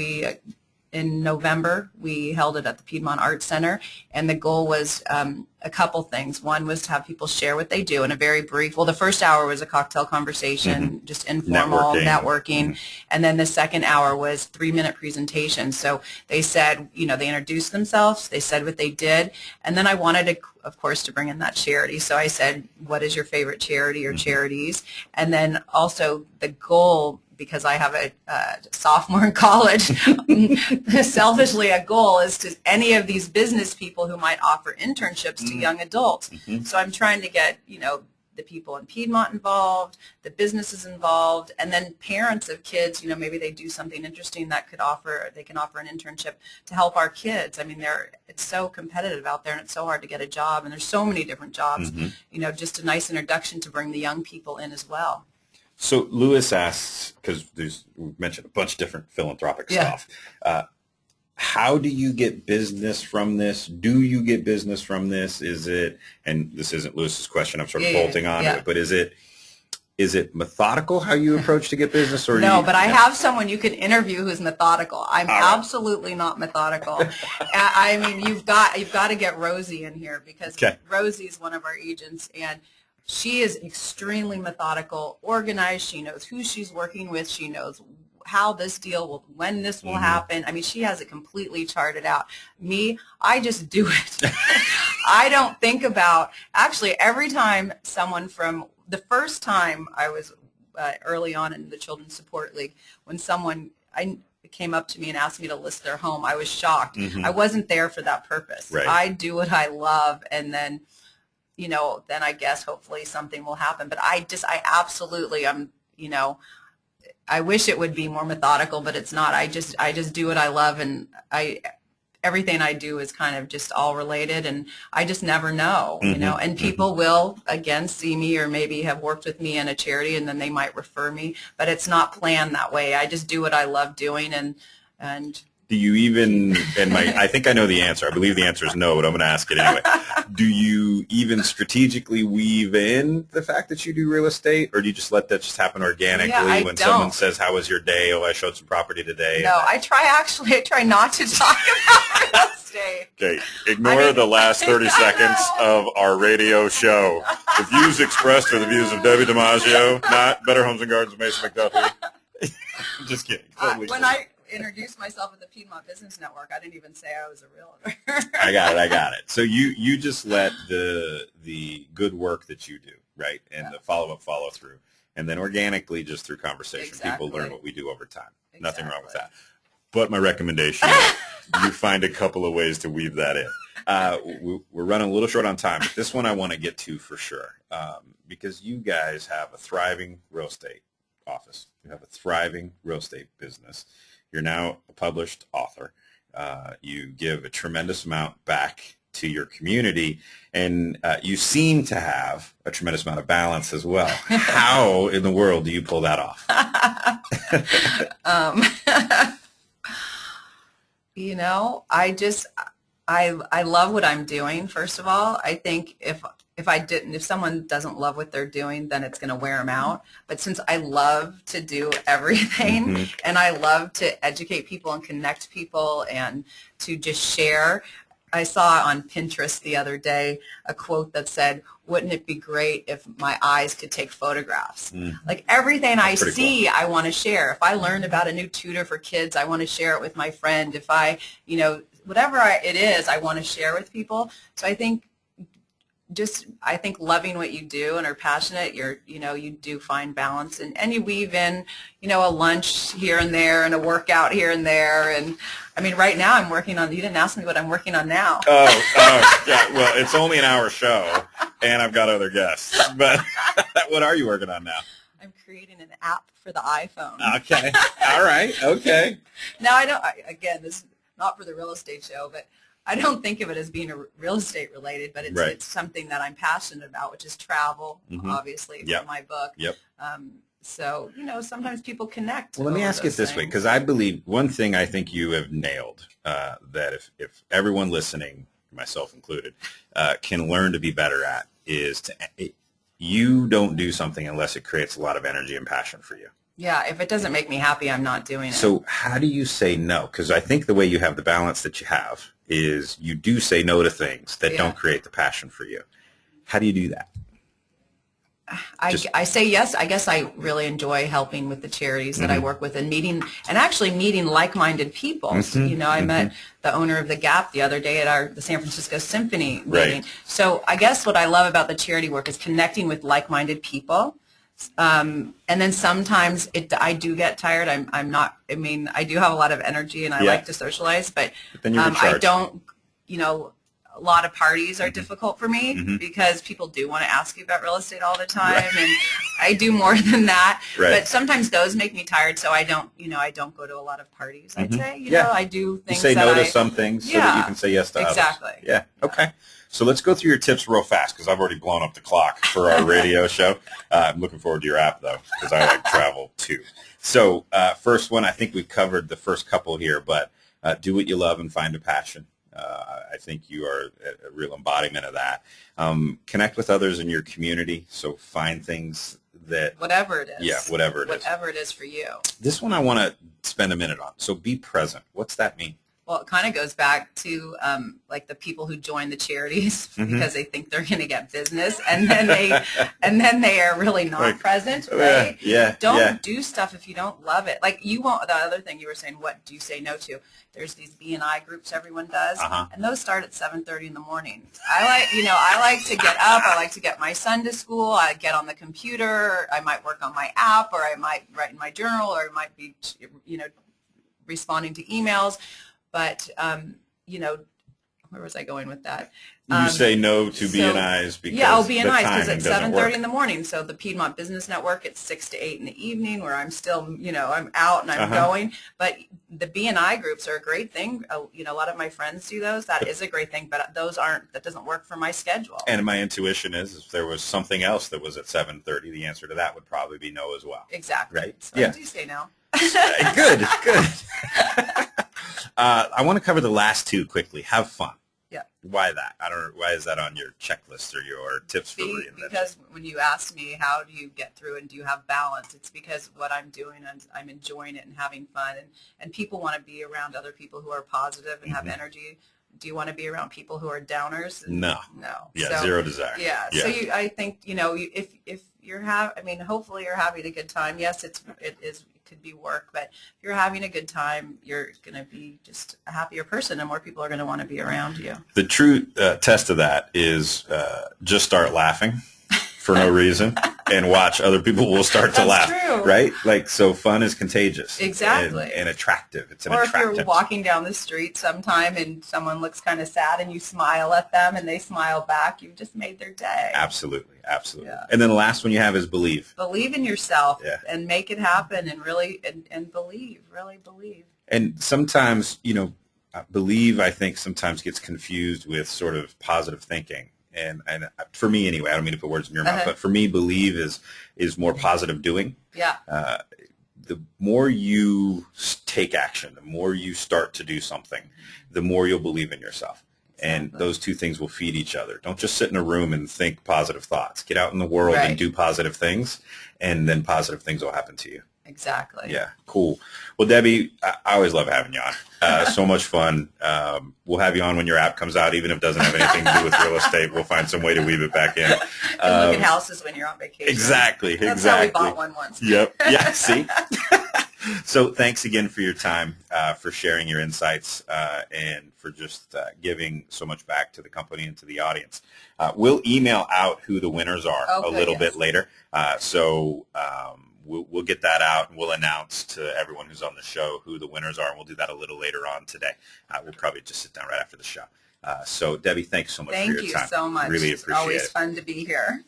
[SPEAKER 2] in November, we held it at the Piedmont Arts Center, and the goal was a couple things. One was to have people share what they do in a very brief, the first hour was a cocktail conversation, just informal networking. And then the second hour was 3-minute presentation. So they said, they introduced themselves, they said what they did, and then I wanted of course, to bring in that charity. So I said, what is your favorite charity or charities? And then also the goal, because I have a sophomore in college, selfishly a goal is to any of these business people who might offer internships to young adults. So I'm trying to get, the people in Piedmont involved, the businesses involved, and then parents of kids, maybe they do something interesting that they can offer an internship to help our kids. I mean, it's so competitive out there, and it's so hard to get a job, and there's so many different jobs. Just a nice introduction to bring the young people in as well.
[SPEAKER 1] So Lewis asks, because we've mentioned a bunch of different philanthropic stuff. How do you get business from this? Do you get business from this? Is it, and this isn't Lewis's question, I'm sort of bolting on to it, but is it methodical how you approach to get business? Or
[SPEAKER 2] no, but I have someone you can interview who's methodical. I'm absolutely not methodical. I mean, you've got to get Rosie in here, because Rosie is one of our agents, and she is extremely methodical, organized. She knows who she's working with. She knows how this deal will, when this will happen. I mean, she has it completely charted out. Me, I just do it. I don't think about, actually, every time the first time I was early on in the Children's Support League, when someone came up to me and asked me to list their home, I was shocked. I wasn't there for that purpose.
[SPEAKER 1] Right.
[SPEAKER 2] I do what I love, and then, then I guess hopefully something will happen. But I absolutely, I wish it would be more methodical, but it's not. I just do what I love, and everything I do is kind of just all related, and I just never know, and people will, again, see me or maybe have worked with me in a charity, and then they might refer me, but it's not planned that way. I just do what I love doing, and
[SPEAKER 1] do you even, I think I know the answer. I believe the answer is no, but I'm going to ask it anyway. Do you even strategically weave in the fact that you do real estate, or do you just let that just happen organically when someone says, how was your day? Oh, I showed some property today.
[SPEAKER 2] No, I try not to talk about real estate.
[SPEAKER 1] Okay, ignore the last 30 seconds of our radio show. The views expressed are the views of Debbi DiMaggio, not Better Homes and Gardens of Mason-McDuffie. I'm just kidding. Totally
[SPEAKER 2] when I introduced myself at the Piedmont Business Network, I didn't even say I was a realtor.
[SPEAKER 1] I got it. So you just let the good work that you do, right, and the follow-up, follow-through, and then organically, just through conversation, people learn what we do over time. Nothing wrong with that. But my recommendation is you find a couple of ways to weave that in. We're running a little short on time, but this one I want to get to for sure, because you guys have a thriving real estate office. You have a thriving real estate business. You're now a published author. You give a tremendous amount back to your community, and you seem to have a tremendous amount of balance as well. How in the world do you pull that off?
[SPEAKER 2] I love what I'm doing, first of all. I think if someone doesn't love what they're doing, then it's going to wear them out. But since I love to do everything, and I love to educate people and connect people and to just share, I saw on Pinterest the other day a quote that said, wouldn't it be great if my eyes could take photographs? Like everything I see, cool. I want to share. If I learned about a new tutor for kids, I want to share it with my friend. If I, whatever it is, I want to share with people. So I think loving what you do and are passionate, you do find balance, and you weave in, a lunch here and there and a workout here and there. And I mean, right now I'm working on, you didn't ask me what I'm working on now.
[SPEAKER 1] Oh, yeah. Well, it's only an hour show and I've got other guests, but what are you working on now?
[SPEAKER 2] I'm creating an app for the iPhone.
[SPEAKER 1] Okay. All right. Okay.
[SPEAKER 2] Now again, this is not for the real estate show, but I don't think of it as being real estate related, but it's something that I'm passionate about, which is travel, obviously, from my book. So, sometimes people connect.
[SPEAKER 1] Well, let me ask it this way, because I believe one thing I think you have nailed, that if everyone listening, myself included, can learn to be better at, is you don't do something unless it creates a lot of energy and passion for you.
[SPEAKER 2] Yeah, if it doesn't make me happy, I'm not doing it.
[SPEAKER 1] So how do you say no? Because I think the way you have the balance that you have is you do say no to things that don't create the passion for you. How do you do that?
[SPEAKER 2] I say yes. I guess I really enjoy helping with the charities that I work with and actually meeting like-minded people. So, I met the owner of the Gap the other day at the San Francisco Symphony meeting. So I guess what I love about the charity work is connecting with like-minded people. And then sometimes I do get tired. I do have a lot of energy and I like to socialize, but
[SPEAKER 1] then you're in charge.
[SPEAKER 2] I don't, a lot of parties are difficult for me because people do want to ask you about real estate all the time, and I do more than that. But sometimes those make me tired, so I don't, I don't go to a lot of parties. I'd say, you know, I do things.
[SPEAKER 1] You say no to some things so that you can say yes to others.
[SPEAKER 2] Exactly.
[SPEAKER 1] Yeah. Okay. So let's go through your tips real fast because I've already blown up the clock for our radio show. I'm looking forward to your app, though, because I like travel, too. So first one, I think we covered the first couple here, but do what you love and find a passion. I think you are a real embodiment of that. Connect with others in your community, so find things that...
[SPEAKER 2] Whatever it is.
[SPEAKER 1] Yeah, whatever it is.
[SPEAKER 2] Whatever it is for you.
[SPEAKER 1] This one I want to spend a minute on. So be present. What's that mean?
[SPEAKER 2] Well, it kind of goes back to like the people who join the charities because they think they're going to get business, and then they are really not present, right? Don't do stuff if you don't love it. Like you won't. The other thing you were saying, what do you say no to? There's these B&I groups everyone does, and those start at 7:30 in the morning. I like to get up. I like to get my son to school. I get on the computer. I might work on my app, or I might write in my journal, or I might be, responding to emails. But, where was I going with that?
[SPEAKER 1] You say no to B&Is because
[SPEAKER 2] B&Is because it's 7:30 in the morning. So the Piedmont Business Network, it's 6 to 8 in the evening where I'm still, I'm out and I'm going. But the B&I groups are a great thing. A lot of my friends do those. That is a great thing, but that doesn't work for my schedule. And
[SPEAKER 1] my intuition is if there was something else that was at 7:30, the answer to that would probably be no as well.
[SPEAKER 2] Exactly.
[SPEAKER 1] Right?
[SPEAKER 2] So I do say no.
[SPEAKER 1] Good. I want to cover the last two quickly. Have fun.
[SPEAKER 2] Yeah.
[SPEAKER 1] Why that? I don't know. Why is that on your checklist or your tips for reinvention?
[SPEAKER 2] Because when you asked me how do you get through and do you have balance, it's because what I'm doing and I'm enjoying it and having fun, and people want to be around other people who are positive and have energy. Do you want to be around people who are downers?
[SPEAKER 1] No. Yeah, zero desire.
[SPEAKER 2] Yeah. So I think if you're hopefully you're having a good time. Yes, it could be work, but if you're having a good time, you're going to be just a happier person, and more people are going to want to be around you.
[SPEAKER 1] The true test of that is just start laughing for no reason and watch other people will start to laugh.
[SPEAKER 2] True.
[SPEAKER 1] Right? Like, so fun is contagious.
[SPEAKER 2] Exactly.
[SPEAKER 1] And attractive. It's an
[SPEAKER 2] Or
[SPEAKER 1] attractant.
[SPEAKER 2] if you're walking down the street sometime and someone looks kind of sad and you smile at them and they smile back, you've just made their day.
[SPEAKER 1] Absolutely.
[SPEAKER 2] Yeah.
[SPEAKER 1] And then the last one you have is believe.
[SPEAKER 2] Believe in yourself and make it happen and really believe.
[SPEAKER 1] And sometimes, believe, I think, sometimes gets confused with sort of positive thinking. And for me anyway, I don't mean to put words in your mouth, but for me, believe is more positive doing.
[SPEAKER 2] Yeah.
[SPEAKER 1] The more you take action, the more you start to do something, the more you'll believe in yourself. And those two things will feed each other. Don't just sit in a room and think positive thoughts. Get out in the world and do positive things, and then positive things will happen to you.
[SPEAKER 2] Exactly.
[SPEAKER 1] Yeah, cool. Well, Debbie, I always love having you on. So much fun. We'll have you on when your app comes out, even if it doesn't have anything to do with real estate. We'll find some way to weave it back in.
[SPEAKER 2] And look at houses when you're on vacation.
[SPEAKER 1] Exactly.
[SPEAKER 2] That's how we bought one once.
[SPEAKER 1] Yep. Yeah, see? So thanks again for your time, for sharing your insights, and for just giving so much back to the company and to the audience. We'll email out who the winners are a little bit later. We'll get that out, and we'll announce to everyone who's on the show who the winners are, and we'll do that a little later on today. We'll probably just sit down right after the show. So, Debbie, thanks so much for your time.
[SPEAKER 2] Thank you so much.
[SPEAKER 1] Really appreciate it.
[SPEAKER 2] It's always fun to be here.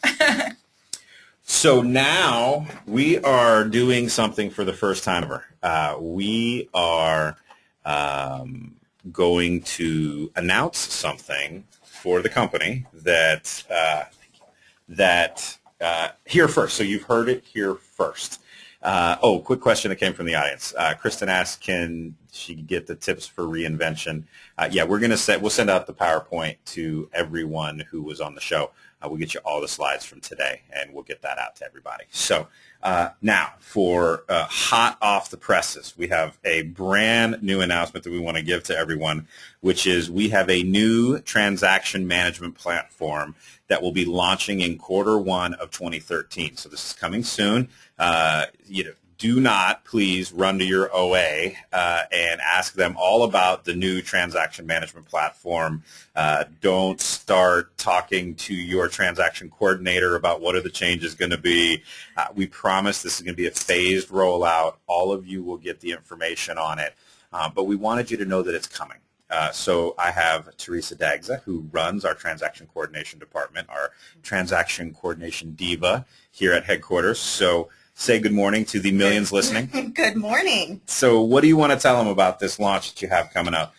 [SPEAKER 1] So now we are doing something for the first time ever. We are going to announce something for the company that here first. So you've heard it here first. Quick question that came from the audience. Kristen asked, can she get the tips for reinvention? We'll send out the PowerPoint to everyone who was on the show. We'll get you all the slides from today, and we'll get that out to everybody. So now, for hot off the presses, we have a brand new announcement that we want to give to everyone, which is we have a new transaction management platform that will be launching in Q1 of 2013. So this is coming soon. Do not please run to your OA and ask them all about the new transaction management platform. Don't start talking to your transaction coordinator about what are the changes going to be. We promise this is going to be a phased rollout. All of you will get the information on it. But we wanted you to know that it's coming. So I have Teresa Dagza, who runs our transaction coordination department, our transaction coordination diva here at headquarters. So say good morning to the millions listening.
[SPEAKER 3] Good morning.
[SPEAKER 1] So what do you want to tell them about this launch that you have coming up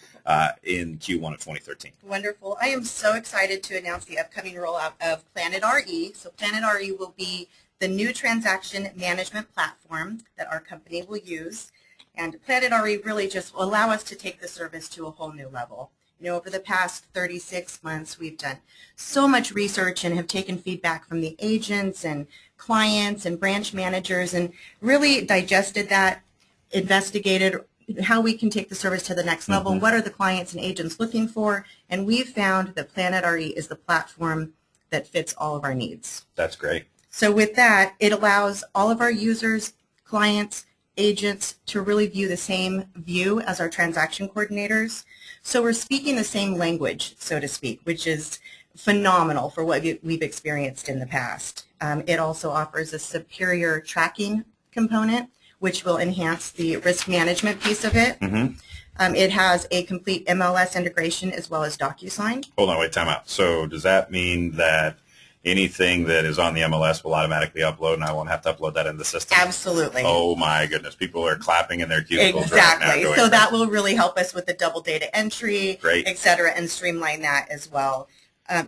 [SPEAKER 1] in Q1 of 2013?
[SPEAKER 3] Wonderful. I am so excited to announce the upcoming rollout of Planet RE. So Planet RE will be the new transaction management platform that our company will use. And Planet RE really just will allow us to take the service to a whole new level. You know, over the past 36 months, we've done so much research and have taken feedback from the agents and clients and branch managers and really digested that, investigated how we can take the service to the next level, what are the clients and agents looking for, and we've found that Planet RE is the platform that fits all of our needs.
[SPEAKER 1] That's great.
[SPEAKER 3] So with that, it allows all of our users, clients, agents to really view the same view as our transaction coordinators. So we're speaking the same language, so to speak, which is phenomenal for what we've experienced in the past. It also offers a superior tracking component, which will enhance the risk management piece of it. It has a complete MLS integration as well as DocuSign.
[SPEAKER 1] Hold on, wait, time out. So does that mean that anything that is on the MLS will automatically upload and I won't have to upload that in the system?
[SPEAKER 3] Absolutely.
[SPEAKER 1] Oh my goodness, people are clapping in their cubicles
[SPEAKER 3] Exactly.
[SPEAKER 1] right now.
[SPEAKER 3] So that will really help us with the double data entry,
[SPEAKER 1] Great.
[SPEAKER 3] et cetera, and streamline that as well.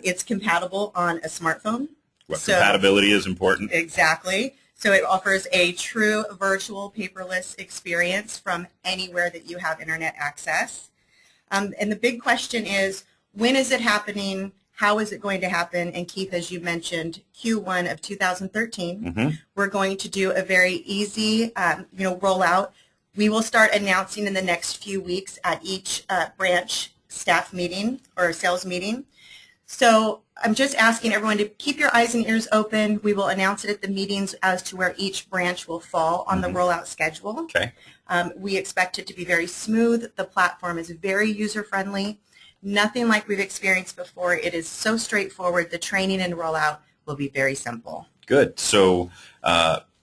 [SPEAKER 3] It's compatible on a smartphone.
[SPEAKER 1] Compatibility is important.
[SPEAKER 3] Exactly. So it offers a true virtual paperless experience from anywhere that you have internet access. And the big question is, when is it happening? How is it going to happen? And Keith, as you mentioned, Q1 of 2013, we're going to do a very easy, rollout. We will start announcing in the next few weeks at each branch staff meeting or sales meeting. So I'm just asking everyone to keep your eyes and ears open. We will announce it at the meetings as to where each branch will fall on the rollout schedule.
[SPEAKER 1] Okay.
[SPEAKER 3] We expect it to be very smooth. The platform is very user-friendly. Nothing like we've experienced before. It is so straightforward. The training and rollout will be very simple.
[SPEAKER 1] Good. So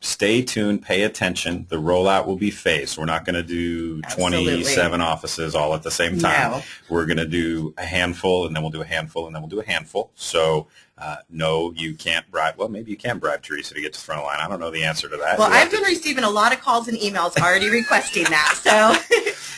[SPEAKER 1] stay tuned, pay attention. The rollout will be phased. We're not going to do 27 offices all at the same time.
[SPEAKER 3] No.
[SPEAKER 1] We're going to do a handful, and then we'll do a handful, and then we'll do a handful. So no, you can't bribe. Well, maybe you can bribe Teresa to get to the front of the line. I don't know the answer to that.
[SPEAKER 3] Well, I've been receiving a lot of calls and emails already requesting that.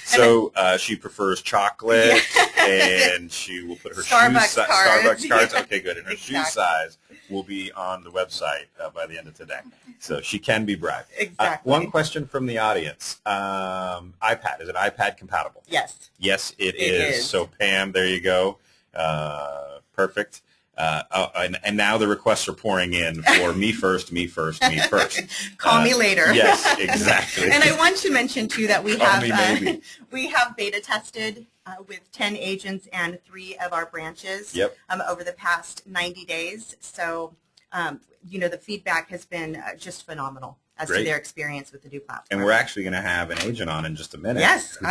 [SPEAKER 1] So she prefers chocolate, and she will put her
[SPEAKER 3] Starbucks cards.
[SPEAKER 1] Starbucks cards. Okay, good. And her shoe size will be on the website by the end of today. So she can be bribed.
[SPEAKER 3] Exactly.
[SPEAKER 1] One question from the audience. iPad. Is it iPad compatible?
[SPEAKER 3] Yes.
[SPEAKER 1] Yes, it is. So Pam, there you go. Perfect. And now the requests are pouring in for me first, me first, me first.
[SPEAKER 3] Call me later.
[SPEAKER 1] Yes, exactly.
[SPEAKER 3] And I want to mention, too, that we have beta tested with 10 agents and 3 of our branches over the past 90 days. So, the feedback has been just phenomenal as to their experience with the new platform.
[SPEAKER 1] And we're actually going to have an agent on in just a minute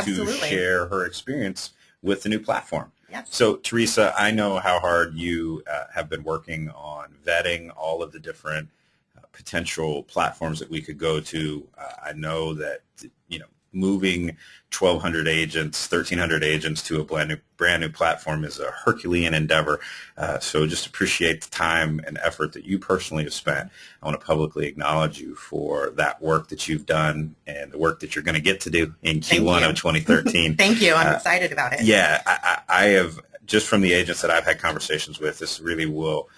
[SPEAKER 1] to share her experience with the new platform.
[SPEAKER 3] Yes.
[SPEAKER 1] So, Teresa, I know how hard you have been working on vetting all of the different potential platforms that we could go to. I know that, moving 1,200 agents, 1,300 agents to a brand new platform is a Herculean endeavor. So just appreciate the time and effort that you personally have spent. I want to publicly acknowledge you for that work that you've done and the work that you're going to get to do in Q1 of 2013.
[SPEAKER 3] Thank you. I'm excited about it.
[SPEAKER 1] Yeah, I have, just from the agents that I've had conversations with, this really will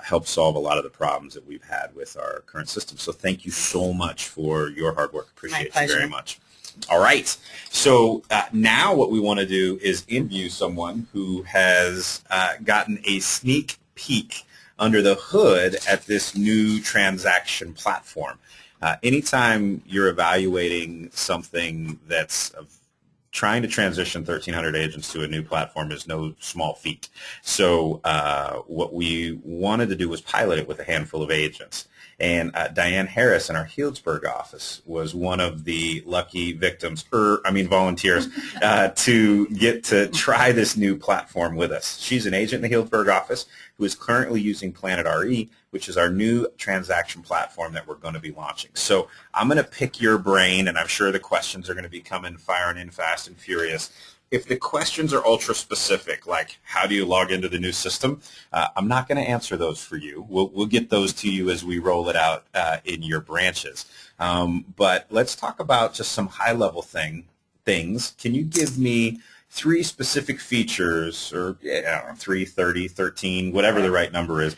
[SPEAKER 1] help solve a lot of the problems that we've had with our current system. So thank you so much for your hard work. Appreciate you very much. All right. So now what we want to do is interview someone who has gotten a sneak peek under the hood at this new transaction platform. Anytime you're evaluating something that's trying to transition 1,300 agents to a new platform is no small feat. So what we wanted to do was pilot it with a handful of agents. And Diane Harris in our Healdsburg office was one of the lucky volunteers to get to try this new platform with us. She's an agent in the Healdsburg office who is currently using Planet RE, which is our new transaction platform that we're going to be launching. So I'm going to pick your brain, and I'm sure the questions are going to be firing in fast and furious. if the questions are ultra specific, like how do you log into the new system, I'm not going to answer those for you. We'll get those to you as we roll it out in your branches. But let's talk about just some high-level things. Can you give me 3 specific features, or I don't know, 3, 30, 13, whatever the right number is?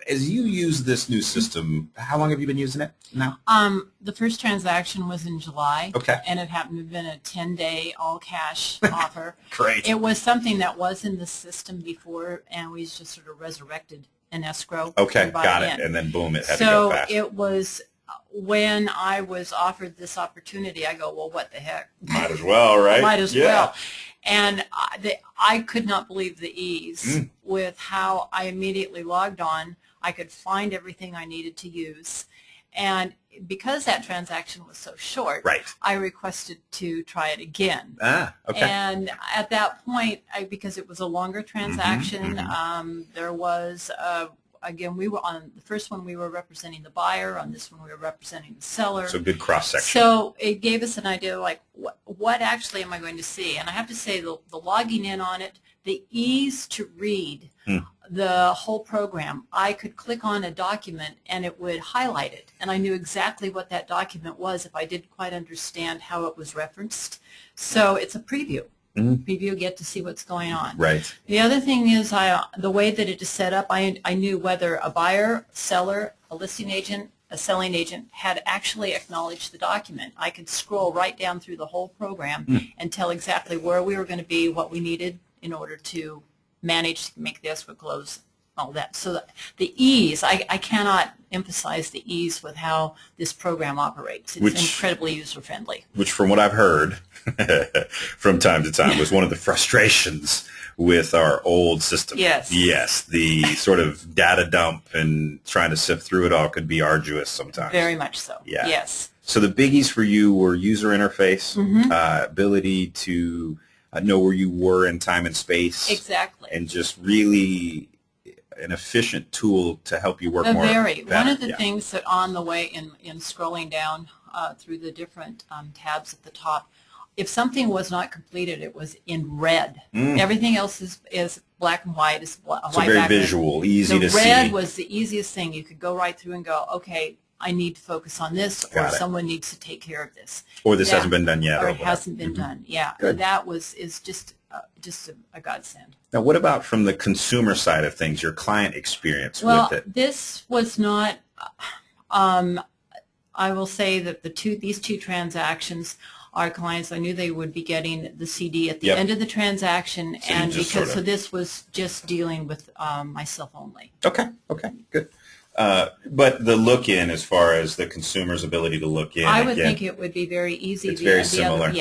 [SPEAKER 1] As you use this new system, how long have you been using it now?
[SPEAKER 4] The first transaction was in July.
[SPEAKER 1] Okay.
[SPEAKER 4] And it happened to have been a 10-day all-cash offer.
[SPEAKER 1] Great.
[SPEAKER 4] It was something that was in the system before, and we just sort of resurrected an escrow.
[SPEAKER 1] Okay,
[SPEAKER 4] and bought
[SPEAKER 1] got it.
[SPEAKER 4] in.
[SPEAKER 1] And then boom, it had to go fast.
[SPEAKER 4] So it was, when I was offered this opportunity, I go, well, what the heck?
[SPEAKER 1] Might as well, right?
[SPEAKER 4] Might as well. And I could not believe the ease with how I immediately logged on. I could find everything I needed to use. And because that transaction was so short,
[SPEAKER 1] Right.
[SPEAKER 4] I requested to try it again.
[SPEAKER 1] Ah, okay.
[SPEAKER 4] And at that point, because it was a longer transaction, there was, again, we were on the first one, we were representing the buyer. On this one, we were representing the seller.
[SPEAKER 1] So good cross-section.
[SPEAKER 4] So it gave us an idea, like, what actually am I going to see? And I have to say, the logging in on it, the ease to read the whole program. I could click on a document and it would highlight it, and I knew exactly what that document was if I didn't quite understand how it was referenced. So it's a preview. Preview, get to see what's going on.
[SPEAKER 1] Right.
[SPEAKER 4] The other thing is the way that it is set up, I knew whether a buyer, seller, a listing agent, a selling agent had actually acknowledged the document. I could scroll right down through the whole program and tell exactly where we were going to be, what we needed in order to manage to make the escrow close, all that. So the ease, I cannot emphasize the ease with how this program operates. It's incredibly user-friendly.
[SPEAKER 1] Which, from what I've heard from time to time, was one of the frustrations with our old system.
[SPEAKER 4] Yes.
[SPEAKER 1] Yes, the sort of data dump and trying to sift through it all could be arduous sometimes.
[SPEAKER 4] Very much so.
[SPEAKER 1] Yeah.
[SPEAKER 4] Yes.
[SPEAKER 1] So the biggies for you were user interface, ability to know where you were in time and space.
[SPEAKER 4] Exactly.
[SPEAKER 1] And just really an efficient tool to help you work more
[SPEAKER 4] better. One of the
[SPEAKER 1] Yeah.
[SPEAKER 4] things that on the way in scrolling down through the different tabs at the top, if something was not completed, it was in red. Everything else is black and white. Is a
[SPEAKER 1] So
[SPEAKER 4] white
[SPEAKER 1] very
[SPEAKER 4] background.
[SPEAKER 1] visual, easy to see.
[SPEAKER 4] The red was the easiest thing. You could go right through and go, okay, I need to focus on this, or
[SPEAKER 1] Got it.
[SPEAKER 4] someone needs to take care of this.
[SPEAKER 1] Or this
[SPEAKER 4] Yeah.
[SPEAKER 1] hasn't been done yet.
[SPEAKER 4] Or it
[SPEAKER 1] whatever.
[SPEAKER 4] hasn't been done. Yeah,
[SPEAKER 1] Good.
[SPEAKER 4] that is just a godsend.
[SPEAKER 1] Now, what about from the consumer side of things, your client experience
[SPEAKER 4] Well,
[SPEAKER 1] with it?
[SPEAKER 4] this was not. I will say that these two transactions, our clients, I knew they would be getting the CD at the end of the transaction,
[SPEAKER 1] So you
[SPEAKER 4] and
[SPEAKER 1] just
[SPEAKER 4] because
[SPEAKER 1] sort of-
[SPEAKER 4] this was just dealing with myself only.
[SPEAKER 1] Okay, good. But the look-in, as far as the consumer's ability to look in,
[SPEAKER 4] I would
[SPEAKER 1] again,
[SPEAKER 4] think it would be very easy.
[SPEAKER 1] It's very similar.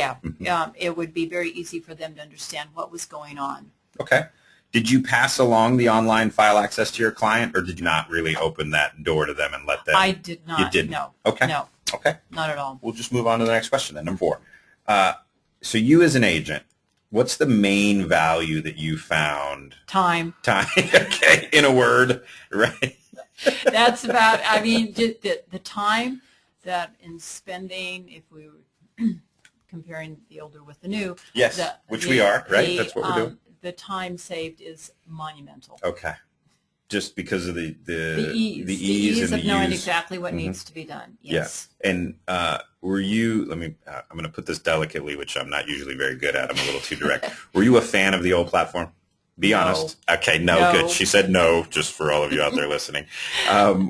[SPEAKER 4] It would be very easy for them to understand what was going on.
[SPEAKER 1] Okay. Did you pass along the online file access to your client, or did you not really open that door to them and let them?
[SPEAKER 4] I did not.
[SPEAKER 1] You didn't?
[SPEAKER 4] No.
[SPEAKER 1] Okay.
[SPEAKER 4] No.
[SPEAKER 1] Okay.
[SPEAKER 4] Not at all.
[SPEAKER 1] We'll just move on to the next question then, number 4. So you as an agent, what's the main value that you found?
[SPEAKER 4] Time.
[SPEAKER 1] Time. Okay, in a word, right?
[SPEAKER 4] That's about, I mean, the time that in spending, if we were comparing the older with the new.
[SPEAKER 1] Yes, which we are, right? That's what we're doing.
[SPEAKER 4] The time saved is monumental.
[SPEAKER 1] Okay. Just because of the
[SPEAKER 4] ease
[SPEAKER 1] and
[SPEAKER 4] of
[SPEAKER 1] the
[SPEAKER 4] knowing
[SPEAKER 1] use.
[SPEAKER 4] exactly what needs to be done. Yes.
[SPEAKER 1] Yeah. And were you, I'm going to put this delicately, which I'm not usually very good at. I'm a little too direct. Were you a fan of the old platform? Be honest. Okay, no, good. She said no, just for all of you out there listening.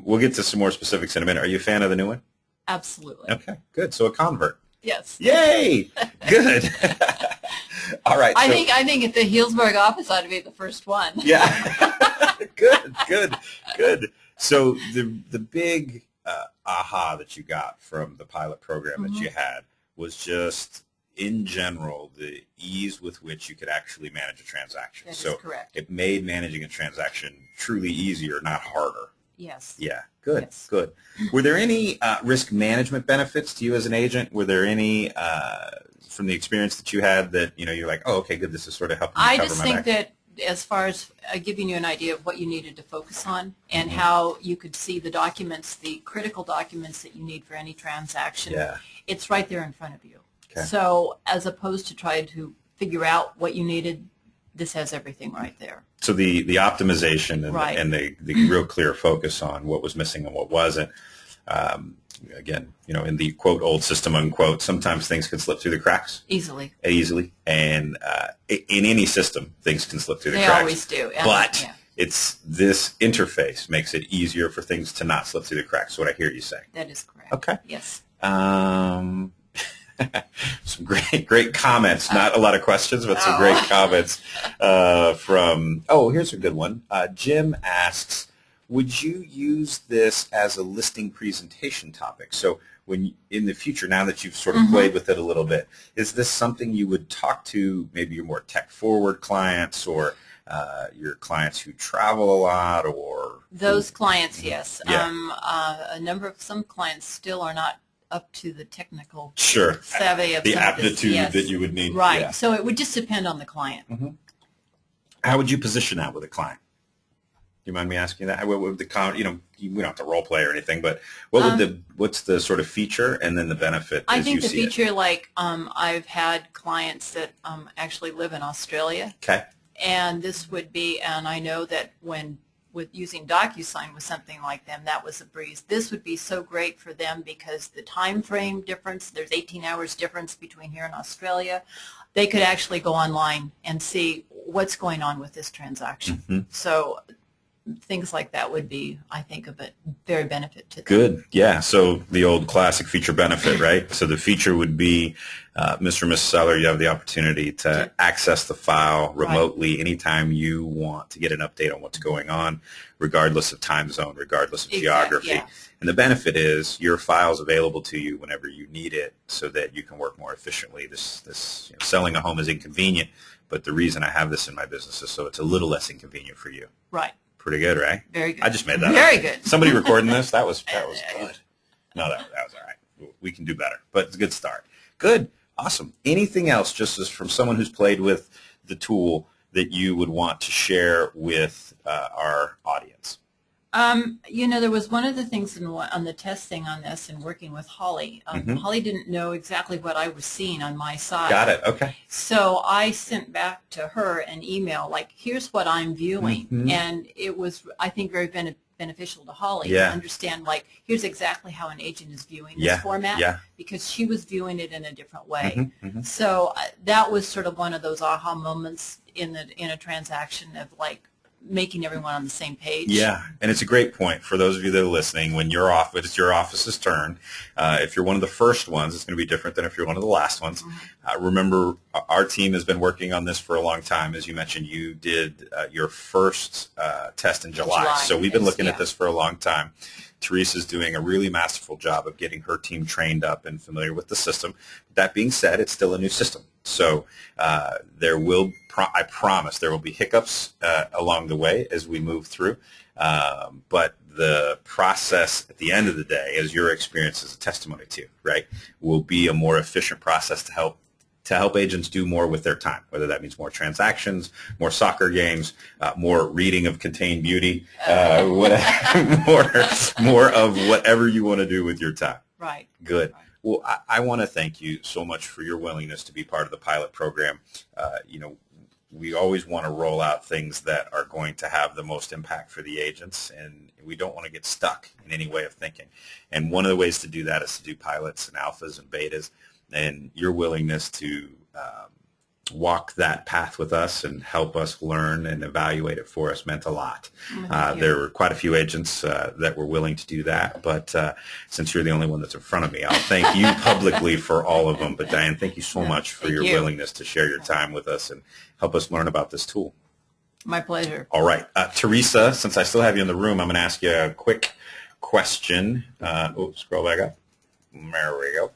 [SPEAKER 1] We'll get to some more specifics in a minute. Are you a fan of the new one?
[SPEAKER 4] Absolutely.
[SPEAKER 1] Okay, good. So a convert.
[SPEAKER 4] Yes.
[SPEAKER 1] Yay! Good. All right.
[SPEAKER 4] I think at the Healdsburg office ought to be the first one.
[SPEAKER 1] Yeah. Good. So the big aha that you got from the pilot program that you had was just, in general, the ease with which you could actually manage a transaction.
[SPEAKER 4] That
[SPEAKER 1] so
[SPEAKER 4] is correct.
[SPEAKER 1] It made managing a transaction truly easier, not harder.
[SPEAKER 4] Yes.
[SPEAKER 1] Yeah, good,
[SPEAKER 4] Yes.
[SPEAKER 1] good. Were there any risk management benefits to you as an agent? Were there any from the experience that you had that you're like, oh, okay, good, this is sort of helping me
[SPEAKER 4] I
[SPEAKER 1] cover
[SPEAKER 4] just
[SPEAKER 1] my
[SPEAKER 4] think
[SPEAKER 1] back?
[SPEAKER 4] that as far as giving you an idea of what you needed to focus on and how you could see the documents, the critical documents that you need for any transaction,
[SPEAKER 1] Yeah.
[SPEAKER 4] it's right there in front of you.
[SPEAKER 1] Okay.
[SPEAKER 4] So as opposed to trying to figure out what you needed, this has everything right there.
[SPEAKER 1] So the optimization and,
[SPEAKER 4] Right.
[SPEAKER 1] and the real clear focus on what was missing and what wasn't. Again, in the quote old system unquote, sometimes things can slip through the cracks
[SPEAKER 4] Easily.
[SPEAKER 1] and in any system things can slip through the
[SPEAKER 4] They
[SPEAKER 1] cracks.
[SPEAKER 4] always do. And,
[SPEAKER 1] But
[SPEAKER 4] yeah,
[SPEAKER 1] it's this interface makes it easier for things to not slip through the cracks. What I hear you say.
[SPEAKER 4] that is correct.
[SPEAKER 1] Okay.
[SPEAKER 4] Yes.
[SPEAKER 1] Some great comments. Not a lot of questions, but some great comments from. Oh, here's a good one. Jim asks, would you use this as a listing presentation topic? So when in the future, now that you've sort of played with it a little bit, is this something you would talk to maybe your more tech-forward clients or your clients who travel a lot or?
[SPEAKER 4] Those clients, yes.
[SPEAKER 1] Yeah.
[SPEAKER 4] Some clients still are not up to the technical
[SPEAKER 1] Sure.
[SPEAKER 4] savvy of
[SPEAKER 1] The
[SPEAKER 4] some of this.
[SPEAKER 1] aptitude
[SPEAKER 4] Yes.
[SPEAKER 1] that you would need.
[SPEAKER 4] Right.
[SPEAKER 1] Yeah.
[SPEAKER 4] So it would just depend on the client.
[SPEAKER 1] How would you position that with a client? Do you mind me asking that? What would the we don't have to role play or anything, but what's the sort of feature and then the benefit?
[SPEAKER 4] I
[SPEAKER 1] as
[SPEAKER 4] think
[SPEAKER 1] you
[SPEAKER 4] the
[SPEAKER 1] see it?
[SPEAKER 4] feature, I've had clients that actually live in Australia,
[SPEAKER 1] Okay.
[SPEAKER 4] and this would be, and I know that with using DocuSign with something like them, that was a breeze. This would be so great for them because the time frame difference, there's 18 hours difference between here and Australia. They could actually go online and see what's going on with this transaction. So things like that would be, I think, of a very benefit to them.
[SPEAKER 1] Good. Yeah. So the old classic feature benefit, right? So the feature would be, Mr. and Mrs. Seller, you have the opportunity to access the file remotely anytime you want to get an update on what's going on, regardless of time zone, regardless of geography.
[SPEAKER 4] Yeah.
[SPEAKER 1] And the benefit is your file is available to you whenever you need it so that you can work more efficiently. This selling a home is inconvenient, but the reason I have this in my business is so it's a little less inconvenient for you.
[SPEAKER 4] Right.
[SPEAKER 1] Pretty good, right?
[SPEAKER 4] Very good.
[SPEAKER 1] I just made that
[SPEAKER 4] Very
[SPEAKER 1] up.
[SPEAKER 4] good.
[SPEAKER 1] Somebody recording this? That was good. No, that was all right. We can do better, but it's a good start. Good. Awesome. Anything else, just as from someone who's played with the tool, that you would want to share with our audience?
[SPEAKER 4] There was one of the things on the testing on this and working with Holly. Holly didn't know exactly what I was seeing on my side.
[SPEAKER 1] Got it. Okay.
[SPEAKER 4] So I sent back to her an email like, here's what I'm viewing. And it was, I think, very beneficial to Holly to understand, here's exactly how an agent is viewing this format because she was viewing it in a different way. So that was sort of one of those aha moments in a transaction of making everyone on the same page.
[SPEAKER 1] Yeah, and it's a great point for those of you that are listening. When you're off, it's your office's turn. If you're one of the first ones, it's going to be different than if you're one of the last ones. Remember, our team has been working on this for a long time. As you mentioned, you did your first test in July. So we've been looking at this for a long time. Teresa's doing a really masterful job of getting her team trained up and familiar with the system. That being said, it's still a new system. So there will, I promise, there will be hiccups along the way as we move through. But the process at the end of the day, as your experience is a testimony to, right, will be a more efficient process to help agents do more with their time, whether that means more transactions, more soccer games, more reading of Contained Beauty, more of whatever you want to do with your time.
[SPEAKER 4] Right.
[SPEAKER 1] Good. Well, I want to thank you so much for your willingness to be part of the pilot program. We always want to roll out things that are going to have the most impact for the agents, and we don't want to get stuck in any way of thinking. And one of the ways to do that is to do pilots and alphas and betas, and your willingness to walk that path with us and help us learn and evaluate it for us meant a lot. There were quite a few agents that were willing to do that, but since you're the only one that's in front of me, I'll thank you publicly for all of them. But Diane, thank you so much for your willingness to share your time with us and help us learn about this tool.
[SPEAKER 4] My pleasure.
[SPEAKER 1] All right. Teresa, since I still have you in the room, I'm going to ask you a quick question. Scroll back up. There we go.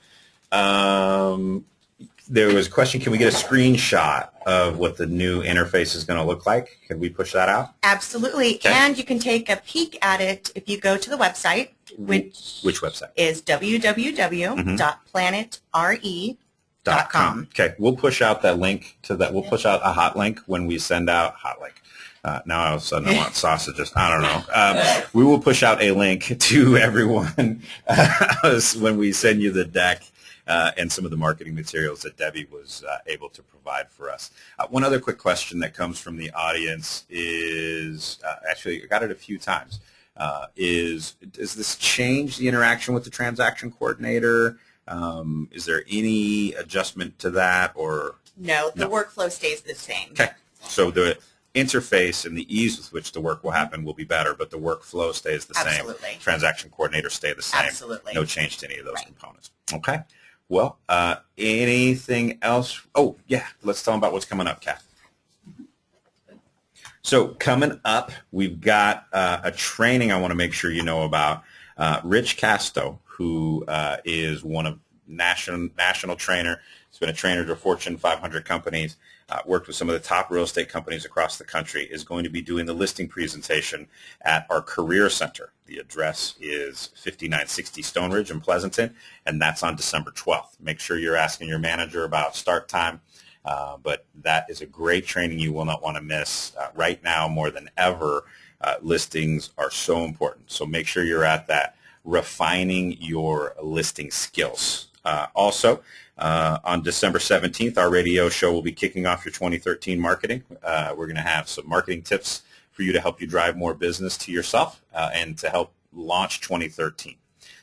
[SPEAKER 1] There was a question, can we get a screenshot of what the new interface is going to look like? Can we push that out?
[SPEAKER 3] Absolutely.
[SPEAKER 1] Okay.
[SPEAKER 3] And you can take a peek at it if you go to the website, which
[SPEAKER 1] website?
[SPEAKER 3] is www.planetre.com.
[SPEAKER 1] Okay, we'll push out that link to that. We'll push out a hot link when we send out hot link. Now all of a sudden I want sausages. I don't know. We will push out a link to everyone when we send you the deck. and some of the marketing materials that Debbi was able to provide for us. One other quick question that comes from the audience is, actually I got it a few times, does this change the interaction with the transaction coordinator? Is there any adjustment to that, or?
[SPEAKER 3] No, the workflow stays the same.
[SPEAKER 1] Okay, so the interface and the ease with which the work will happen will be better, but the workflow stays the same.
[SPEAKER 3] Absolutely.
[SPEAKER 1] Transaction coordinators stay the same.
[SPEAKER 3] Absolutely.
[SPEAKER 1] No change to any of those components. Okay. Well, anything else? Oh, yeah. Let's tell them about what's coming up, Kath. So coming up, we've got a training I want to make sure you know about. Rich Casto, who is one of national trainer. He's been a trainer to Fortune 500 companies. Worked with some of the top real estate companies across the country, is going to be doing the listing presentation at our Career Center. The address is 5960 Stone Ridge in Pleasanton, and that's on December 12th. Make sure you're asking your manager about start time, but that is a great training you will not want to miss. Right now, more than ever, listings are so important, so make sure you're at that, refining your listing skills. Also, on December 17th, our radio show will be kicking off your 2013 marketing. We're going to have some marketing tips for you to help you drive more business to yourself and to help launch 2013.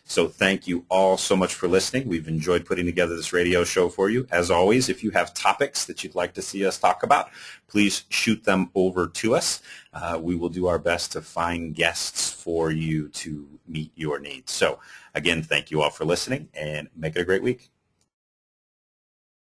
[SPEAKER 1] So thank you all so much for listening. We've enjoyed putting together this radio show for you. As always, if you have topics that you'd like to see us talk about, please shoot them over to us. We will do our best to find guests for you to meet your needs. So again, thank you all for listening, and make it a great week.